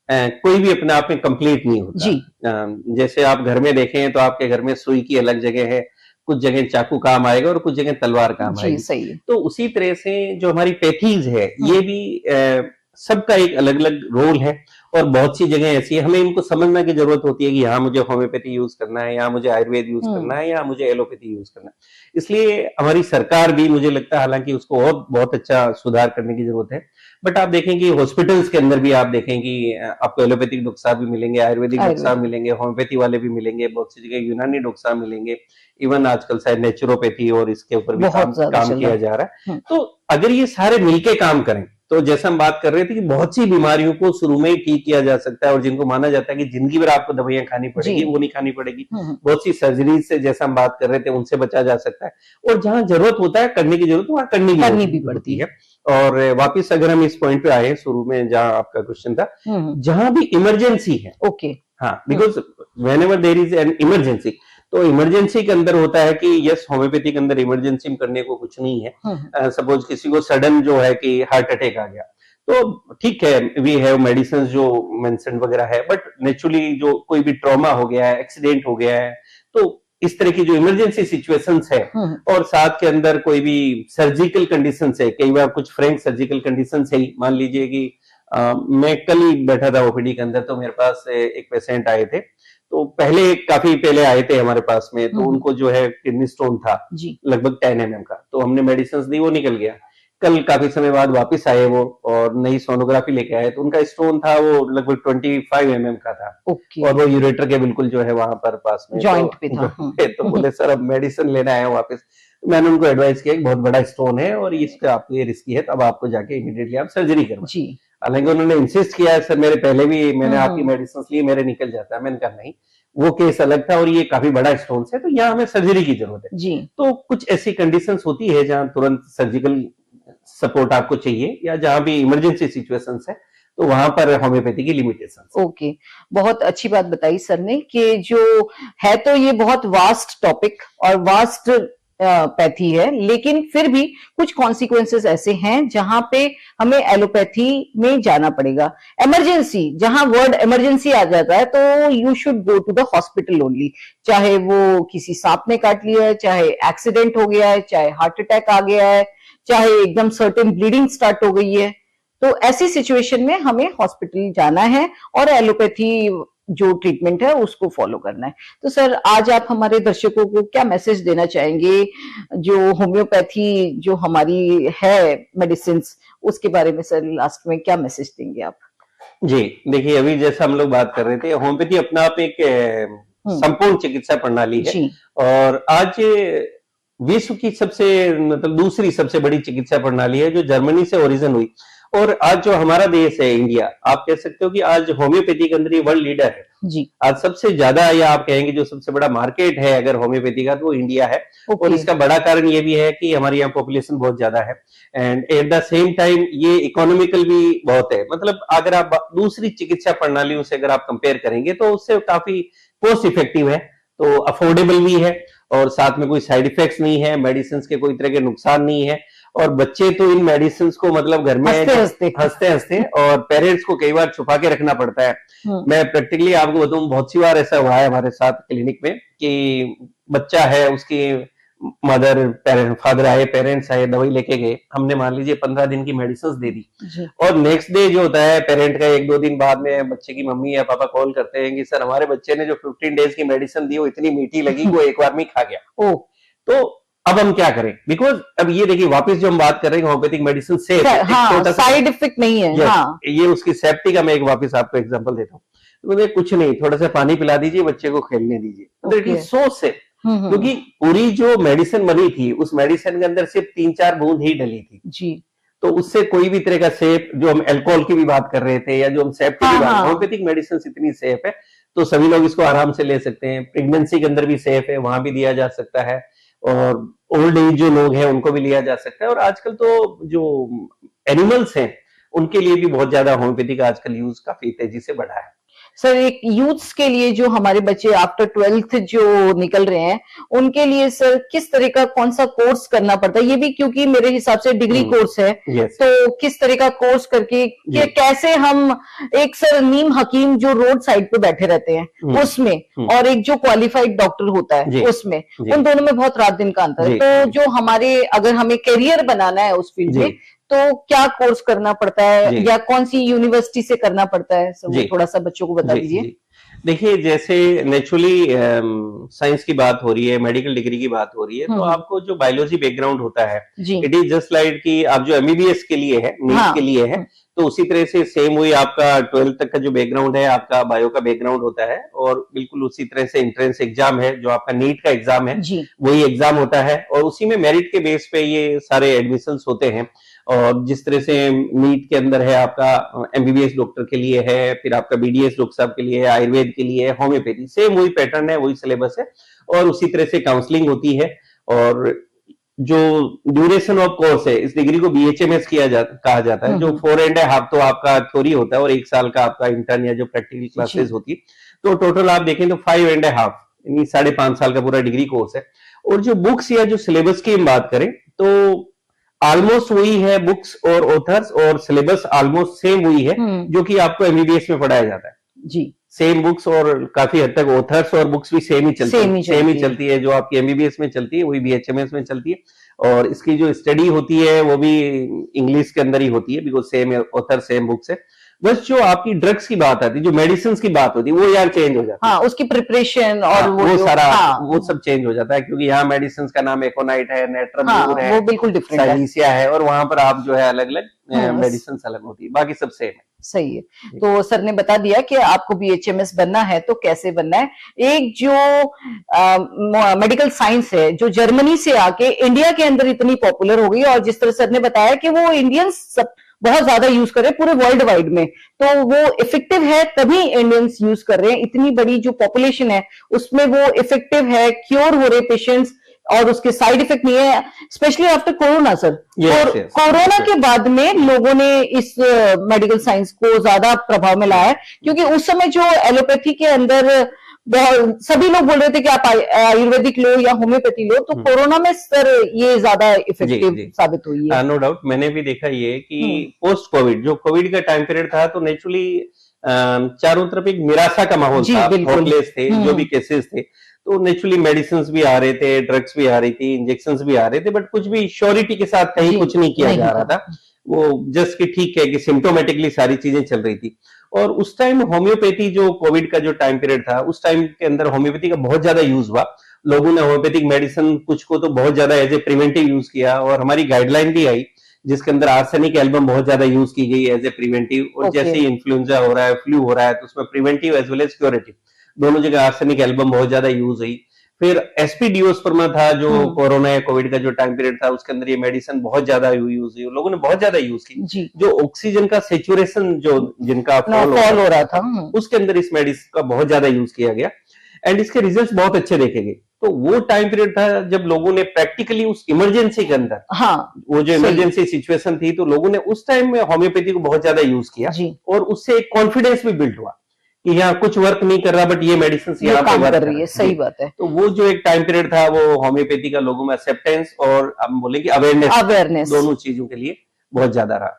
कोई भी अपने आप में कंप्लीट नहीं होता। जी। जैसे आप घर में देखें तो आपके घर में सुई की अलग जगह है, कुछ जगह चाकू काम आएगा और कुछ जगह तलवार काम जी आएगी। सही है। तो उसी तरह से जो हमारी पैथीज है ये भी सबका एक अलग अलग रोल है और बहुत सी जगह ऐसी है हमें इनको समझने की जरूरत होती है कि यहाँ मुझे होम्योपैथी यूज करना है, यहाँ मुझे आयुर्वेद यूज करना है, यहाँ मुझे एलोपैथी यूज करना है। इसलिए हमारी सरकार भी मुझे लगता है हालांकि उसको और बहुत अच्छा सुधार करने की जरूरत है। बट आप देखें कि हॉस्पिटल्स के अंदर भी आप देखें कि आपको एलोपैथिक डॉक्टर साहब भी मिलेंगे, आयुर्वेदिक डॉक्टर साहब मिलेंगे, होम्योपैथी वाले भी मिलेंगे, बहुत सी जगह यूनानी डॉक्टर साहब मिलेंगे, इवन आजकल शायद नेचुरोपैथी और इसके ऊपर भी काम किया जा रहा है। तो अगर ये सारे मिलके काम करें तो जैसा हम बात कर रहे थे कि बहुत सी बीमारियों को शुरू में ही ठीक किया जा सकता है और जिनको माना जाता है कि जिंदगी भर आपको दवाइयां खानी पड़ेगी वो नहीं खानी पड़ेगी। बहुत सी सर्जरीज से जैसा हम बात कर रहे थे उनसे बचा जा सकता है और जहां जरूरत होता है करने की जरूरत वहां करनी भी पड़ती है। और वापिस अगर हम इस पॉइंट पे आए शुरू में जहां आपका क्वेश्चन था, जहां भी इमरजेंसी है, ओके हाँ, because whenever there is an emergency तो इमरजेंसी के अंदर होता है कि यस होम्योपैथी के अंदर इमरजेंसी में करने को कुछ नहीं है। सपोज किसी को सडन जो है कि हार्ट अटैक आ गया तो ठीक है, वी हैव मेडिसिन जो मेंशन वगैरह है, बट नेचुरली जो कोई भी ट्रॉमा हो गया है, एक्सीडेंट हो गया है, तो इस तरह की जो इमरजेंसी सिचुएशंस है और साथ के अंदर कोई भी सर्जिकल कंडीशंस है, कई बार कुछ फ्रैंक सर्जिकल कंडीशंस है। मान लीजिए कि मैं कल ही बैठा था ओपीडी के अंदर तो मेरे पास एक पेशेंट आए थे, तो काफी पहले आए थे हमारे पास में, तो उनको जो है किडनी स्टोन था लगभग 10 mm का, तो हमने मेडिसिन दी, वो निकल गया। कल काफी समय बाद वापस आए वो और नई सोनोग्राफी लेके आए तो उनका स्टोन था वो लगभग 25 mm का था और वो यूरेटर के बिल्कुल जो है वहां पर पास में जॉइंट पे था। तो बोले सर अब मेडिसिन लेना है वापस। मैंने उनको एडवाइस किया कि बहुत बड़ा स्टोन है और इसका आपको ये रिस्की है, तब आपको जाके इमीडिएटली आप सर्जरी करवाइए। हालांकि उन्होंने इंसिस्ट किया सर मेरे पहले भी मैंने आपकी मेडिसिन ली, मेरे निकल जाता है। मैंने कहा नहीं, वो केस अलग था और ये काफी बड़ा स्टोन है तो यहाँ हमें सर्जरी की जरूरत है जी। तो कुछ ऐसी कंडीशंस होती है जहां तुरंत सर्जिकल सपोर्ट आपको चाहिए या जहां भी इमरजेंसी सिचुएशंस है तो वहां पर होम्योपैथी की लिमिटेशन। ओके, बहुत अच्छी बात बताई सर ने कि जो है तो ये बहुत वास्ट टॉपिक और वास्ट पैथी है, लेकिन फिर भी कुछ कॉन्सिक्वेंसेस ऐसे हैं जहां पे हमें एलोपैथी में जाना पड़ेगा। इमरजेंसी, जहां वर्ड इमरजेंसी आ जाता है तो you should go to the hospital only, चाहे वो किसी सांप ने काट लिया है, चाहे एक्सीडेंट हो गया है, चाहे हार्ट अटैक आ गया है, चाहे एकदम सर्टेन ब्लीडिंग स्टार्ट हो गई है, तो ऐसी सिचुएशन में हमें हॉस्पिटल जाना है और एलोपैथी जो ट्रीटमेंट है उसको फॉलो करना है। तो सर आज आप हमारे दर्शकों को क्या मैसेज देना चाहेंगे, जो होम्योपैथी जो हमारी है मेडिसिन, उसके बारे में सर लास्ट में क्या मैसेज देंगे आप? जी देखिए, अभी जैसा हम लोग बात कर रहे थे, होम्योपैथी अपना आप एक संपूर्ण चिकित्सा प्रणाली है और आज विश्व की सबसे मतलब दूसरी सबसे बड़ी चिकित्सा प्रणाली है जो जर्मनी से ओरिजिन हुई और आज जो हमारा देश है इंडिया, आप कह सकते हो कि आज होम्योपैथी के अंदर ये वर्ल्ड लीडर है। जी। आज सबसे ज्यादा, या आप कहेंगे जो सबसे बड़ा मार्केट है अगर होम्योपैथी का, तो वो इंडिया है। और इसका बड़ा कारण ये भी है कि हमारे यहाँ पॉपुलेशन बहुत ज्यादा है, and at the same time ये इकोनॉमिकल भी बहुत है। मतलब अगर आप दूसरी चिकित्सा प्रणालियों से अगर आप कंपेयर करेंगे तो उससे काफी कॉस्ट इफेक्टिव है, तो अफोर्डेबल भी है, और साथ में कोई साइड इफेक्ट्स नहीं है, मेडिसिन के कोई तरह के नुकसान नहीं है। और बच्चे तो इन मेडिसिन को मतलब घर में हंसते हंसते और पेरेंट्स को कई बार छुपा के रखना पड़ता है। मैं प्रैक्टिकली आपको बताऊं, बहुत सी बार ऐसा हुआ है हमारे साथ क्लिनिक में कि बच्चा है, उसकी मदर फादर आए, पेरेंट्स आए, दवाई लेके गए, हमने मान लीजिए 15 दिन की मेडिसिन दे दी, और नेक्स्ट डे जो होता है पेरेंट का 1-2 दिन बाद में बच्चे की मम्मी या पापा कॉल करते हैं कि सर हमारे बच्चे ने जो 15 डेज की मेडिसिन दी वो इतनी मीठी लगी, वो एक बार में खा गया। तो अब हम क्या करें? बिकॉज अब ये देखिए, वापस जो हम बात कर रहे हैं होम्योपैथिक मेडिसिन से साइड इफेक्ट नहीं है। ये उसकी सेफ्टी का मैं एक वापस आपको एग्जांपल देता हूँ। तो कुछ नहीं, थोड़ा सा पानी पिला दीजिए, बच्चे को खेलने दीजिए, इट इज सो सेफ। क्योंकि पूरी जो मेडिसिन बनी थी उस मेडिसिन के अंदर सिर्फ 3-4 बूंद ही डली थी जी। तो उससे कोई भी तरह का सेफ, जो हम अल्कोहल की भी बात कर रहे थे या जो हम सेफ्टी की बात, होम्योपैथिक मेडिसिन इतनी सेफ है तो सभी लोग इसको आराम से ले सकते हैं। प्रेगनेंसी के अंदर भी सेफ है, वहां भी दिया जा सकता है, और ओल्ड एज जो लोग हैं उनको भी लिया जा सकता है। और आजकल तो जो एनिमल्स हैं उनके लिए भी बहुत ज्यादा होम्योपैथी का आजकल यूज काफी तेजी से बढ़ा है। सर, एक यूथ्स के लिए जो हमारे बच्चे आफ्टर 12th जो निकल रहे हैं उनके लिए सर किस तरह का कौन सा कोर्स करना पड़ता है? ये भी क्योंकि मेरे हिसाब से डिग्री कोर्स है, तो किस तरह का कोर्स करके कैसे हम एक सर नीम हकीम जो रोड साइड पे बैठे रहते हैं उसमें, और एक जो क्वालिफाइड डॉक्टर होता है उसमें, उन दोनों में बहुत रात दिन का अंतर है। तो जो हमारे, अगर हमें करियर बनाना है उस फील्ड में, तो क्या कोर्स करना पड़ता है या कौन सी यूनिवर्सिटी से करना पड़ता है? वो थोड़ा सा बच्चों को बता दीजिए। देखिए, जैसे नेचुरली साइंस की बात हो रही है, मेडिकल डिग्री की बात हो रही है, तो आपको जो बायोलॉजी बैकग्राउंड होता है, इट इज जस्ट लाइक कि आप जो एमबीबीएस के लिए है, नीट के लिए है, तो उसी तरह से सेम वही आपका 12th तक का जो बैकग्राउंड है, आपका बायो का बैकग्राउंड होता है, और बिल्कुल उसी तरह से एंट्रेंस एग्जाम है जो आपका नीट का एग्जाम है, वही एग्जाम होता है, और उसी में मेरिट के बेस पे ये सारे एडमिशंस होते हैं। और जिस तरह से नीट के अंदर है आपका एमबीबीएस डॉक्टर के लिए है, फिर आपका बीडीएस डॉक्टर साहब के लिए है, आयुर्वेद के लिए है, होम्योपैथी, सेम वही पैटर्न है, वही सिलेबस है, और उसी तरह से काउंसलिंग होती है। और जो ड्यूरेशन ऑफ कोर्स है, इस डिग्री को बीएचएमएस कहा जाता है, जो 4.5 तो आपका थ्योरी होता है और 1 साल का आपका इंटर्न या जो प्रैक्टिकल क्लासेस होती है, तो टोटल आप देखें तो 5.5 यानी 5.5 साल का पूरा डिग्री कोर्स है। और जो बुक्स या जो सिलेबस की हम बात करें तो ऑलमोस्ट वही है, बुक्स और ऑथर्स और सिलेबस ऑलमोस्ट सेम वही है जो कि आपको एमबीबीएस में पढ़ाया जाता है जी। सेम बुक्स, और काफी हद तक ऑथर्स और बुक्स भी सेम ही चलती है। जो आपकी एमबीबीएस में चलती है वही बीएचएमएस में चलती है, और इसकी जो स्टडी होती है वो भी इंग्लिश के अंदर ही होती है, because same author same books है। बस जो आपकी ड्रग्स की बात आती है, जो मेडिसिन की बात होती है, वो यार चेंज हो जाता है। उसकी प्रिपरेशन और वो सारा वो सब चेंज हो जाता है, क्योंकि यहाँ मेडिसिन का नाम एकोनाइट है, नेट्रम है, वो बिल्कुल डिफरेंट है, साइलिसिया है, और वहां पर आप जो है अलग अलग मेडिसिन अलग होती है, बाकी सब सेम है। सही है। तो सर ने बता दिया कि आपको बीएचएमएस बनना है तो कैसे बनना है। एक जो मेडिकल साइंस है जो जर्मनी से आके इंडिया के अंदर इतनी पॉपुलर हो गई, और जिस तरह सर ने बताया कि वो इंडियंस बहुत ज्यादा यूज कर रहे हैं पूरे वर्ल्ड वाइड में, तो वो इफेक्टिव है तभी इंडियंस यूज कर रहे हैं। इतनी बड़ी जो पॉपुलेशन है उसमें वो इफेक्टिव है, क्योर हो रहे पेशेंट्स, और उसके साइड इफेक्ट नहीं है, specially after corona sir. Corona के बाद में लोगों ने इस मेडिकल साइंस को ज्यादा प्रभाव में लाया है, क्योंकि उस समय जो एलोपैथी के अंदर सभी लोग बोल रहे थे कि आप आयुर्वेदिक लो या होम्योपैथी लो, तो कोरोना में सर ये ज्यादा इफेक्टिव साबित हुई है। नो डाउट, मैंने भी देखा ये कि पोस्ट कोविड, जो कोविड का टाइम पीरियड था, तो नेचुरली चारों तरफ एक निराशा का माहौल था, होपलेस थे जो भी केसेस थे, तो नेचुरली मेडिसिन भी आ रहे थे, ड्रग्स भी आ रही थी, इंजेक्शंस भी आ रहे थे, बट कुछ भी श्योरिटी के साथ कहीं कुछ नहीं किया जा रहा था। वो जस्ट कि ठीक है कि सिम्टोमेटिकली सारी चीजें चल रही थी। और उस टाइम होम्योपैथी, जो कोविड का जो टाइम पीरियड था, उस टाइम के अंदर होम्योपैथी का बहुत ज्यादा यूज हुआ। लोगों ने होम्योपैथिक मेडिसिन कुछ को तो बहुत ज्यादा एज ए प्रिवेंटिव यूज किया, और हमारी गाइडलाइन भी आई जिसके अंदर आर्सेनिक एल्बम बहुत ज्यादा यूज की गई एज ए प्रिवेंटिव। और जैसे ही इन्फ्लुएंजा हो रहा है, फ्लू हो रहा है, तो उसमें preventive as well as curative दोनों जगह आर्सेनिक एल्बम बहुत ज्यादा यूज हुई। फिर एसपीडियोस्पर्मा था जो कोरोना या कोविड का जो टाइम पीरियड था, उसके अंदर ये मेडिसिन बहुत ज्यादा यूज हुई, लोगों ने बहुत ज्यादा यूज की। जी। जो ऑक्सीजन का सेचुरेशन जो जिनका फॉल हो रहा था, उसके अंदर इस मेडिसिन का बहुत ज्यादा यूज किया गया एंड इसके रिजल्ट्स बहुत अच्छे देखे गए। तो वो टाइम पीरियड था जब लोगों ने प्रैक्टिकली उस इमरजेंसी के अंदर, वो जो इमरजेंसी सिचुएशन थी, तो लोगों ने उस टाइम में होम्योपैथी को बहुत ज्यादा यूज किया और उससे एक कॉन्फिडेंस भी बिल्ड हुआ कि यहाँ कुछ वर्क नहीं कर रहा बट ये मेडिसिन यहाँ पे वर्क कर रही है। सही बात है। तो वो जो एक टाइम पीरियड था वो होम्योपैथी का लोगों में एक्सेप्टेंस और हम बोले कि अवेयरनेस दोनों चीजों के लिए बहुत ज्यादा रहा।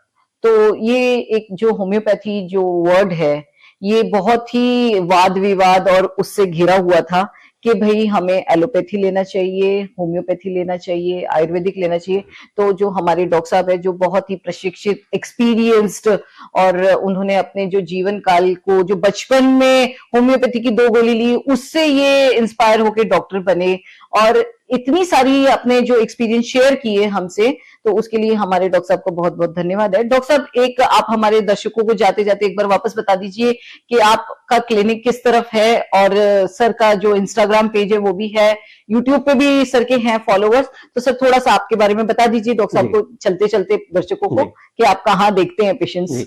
तो ये एक जो होम्योपैथी जो वर्ड है, ये बहुत ही वाद विवाद और उससे घिरा हुआ था कि भाई हमें एलोपैथी लेना चाहिए, होम्योपैथी लेना चाहिए, आयुर्वेदिक लेना चाहिए। तो जो हमारे डॉक्टर साहब है, जो बहुत ही प्रशिक्षित, एक्सपीरियंस्ड, और उन्होंने अपने जो जीवन काल को, जो बचपन में होम्योपैथी की 2 गोली ली, उससे ये इंस्पायर होके डॉक्टर बने और इतनी सारी अपने जो एक्सपीरियंस शेयर किए हमसे, तो उसके लिए हमारे डॉक्टर साहब को बहुत बहुत धन्यवाद है। डॉक्टर साहब, एक आप हमारे दर्शकों को जाते जाते एक बार वापस बता दीजिए कि आपका क्लिनिक किस तरफ है, और सर का जो इंस्टाग्राम पेज है वो भी है, यूट्यूब पे भी सर के हैं फॉलोवर्स, तो सर थोड़ा सा आपके बारे में बता दीजिए डॉक्टर साहब को, चलते चलते दर्शकों को, कि आप कहाँ देखते हैं पेशेंट्स।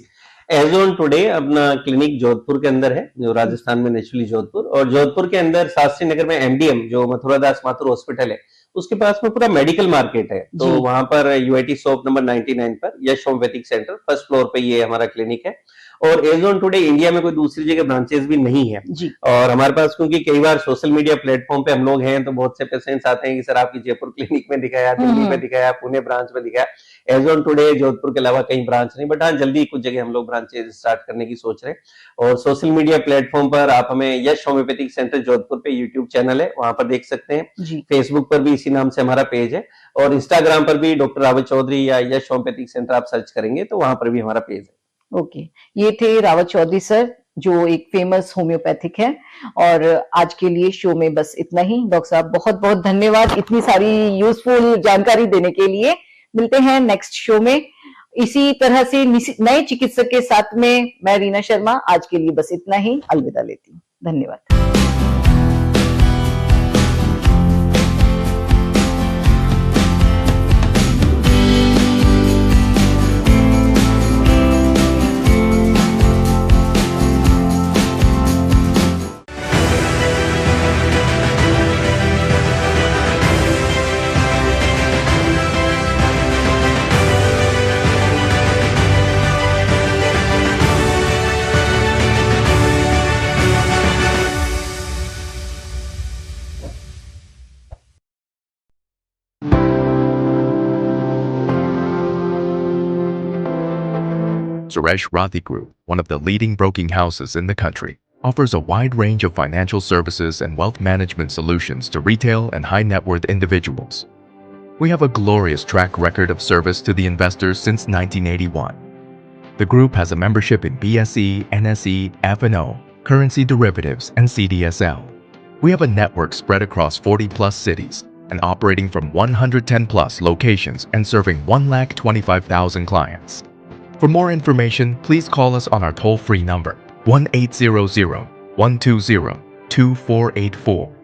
एज ऑन टुडे अपना क्लिनिक जोधपुर के अंदर है, जो राजस्थान में नेचुरली जोधपुर, और जोधपुर के अंदर शास्त्री नगर में एमडीएम जो मथुरा दास माथुर हॉस्पिटल है, उसके पास में पूरा मेडिकल मार्केट है। तो वहां पर यूआईटी शॉप नंबर 99 पर यश होम्योपैथिक सेंटर फर्स्ट फ्लोर पे ये हमारा क्लिनिक है। और एज ऑन टुडे इंडिया में कोई दूसरी जगह ब्रांचेस भी नहीं है जी। और हमारे पास क्योंकि कई बार सोशल मीडिया प्लेटफॉर्म पे हम लोग हैं, तो बहुत से पेशेंट्स आते हैं कि सर आपकी जयपुर क्लिनिक में दिखाया, दिल्ली में दिखाया, पुणे ब्रांच में दिखाया। एज ऑन टुडे जोधपुर के अलावा कहीं ब्रांच नहीं, बट हाँ जल्दी कुछ जगह हम लोग ब्रांचेस स्टार्ट करने की सोच रहे हैं। और सोशल मीडिया प्लेटफॉर्म पर आप हमें यश होम्योपैथिक सेंटर जोधपुर पे यूट्यूब चैनल है, वहां पर देख सकते हैं। फेसबुक पर भी इसी नाम से हमारा पेज है, और इंस्टाग्राम पर भी डॉक्टर रावत चौधरी या यश होम्योपैथिक सेंटर आप सर्च करेंगे तो वहां पर भी हमारा पेज है। ओके, ये थे रावत चौधरी सर, जो एक फेमस होम्योपैथिक है। और आज के लिए शो में बस इतना ही। डॉक्टर साहब बहुत बहुत धन्यवाद इतनी सारी यूजफुल जानकारी देने के लिए। मिलते हैं नेक्स्ट शो में इसी तरह से नए चिकित्सक के साथ में। मैं रीना शर्मा, आज के लिए बस इतना ही, अलविदा लेती हूँ। धन्यवाद। Suresh Rathi Group, one of the leading broking houses in the country, offers a wide range of financial services and wealth management solutions to retail and high net worth individuals. We have a glorious track record of service to the investors since 1981. The group has a membership in BSE, NSE, F&O, currency derivatives, and CDSL. We have a network spread across 40 plus cities and operating from 110 plus locations and serving 1,25,000 clients. For more information, please call us on our toll-free number 1-800-120-2484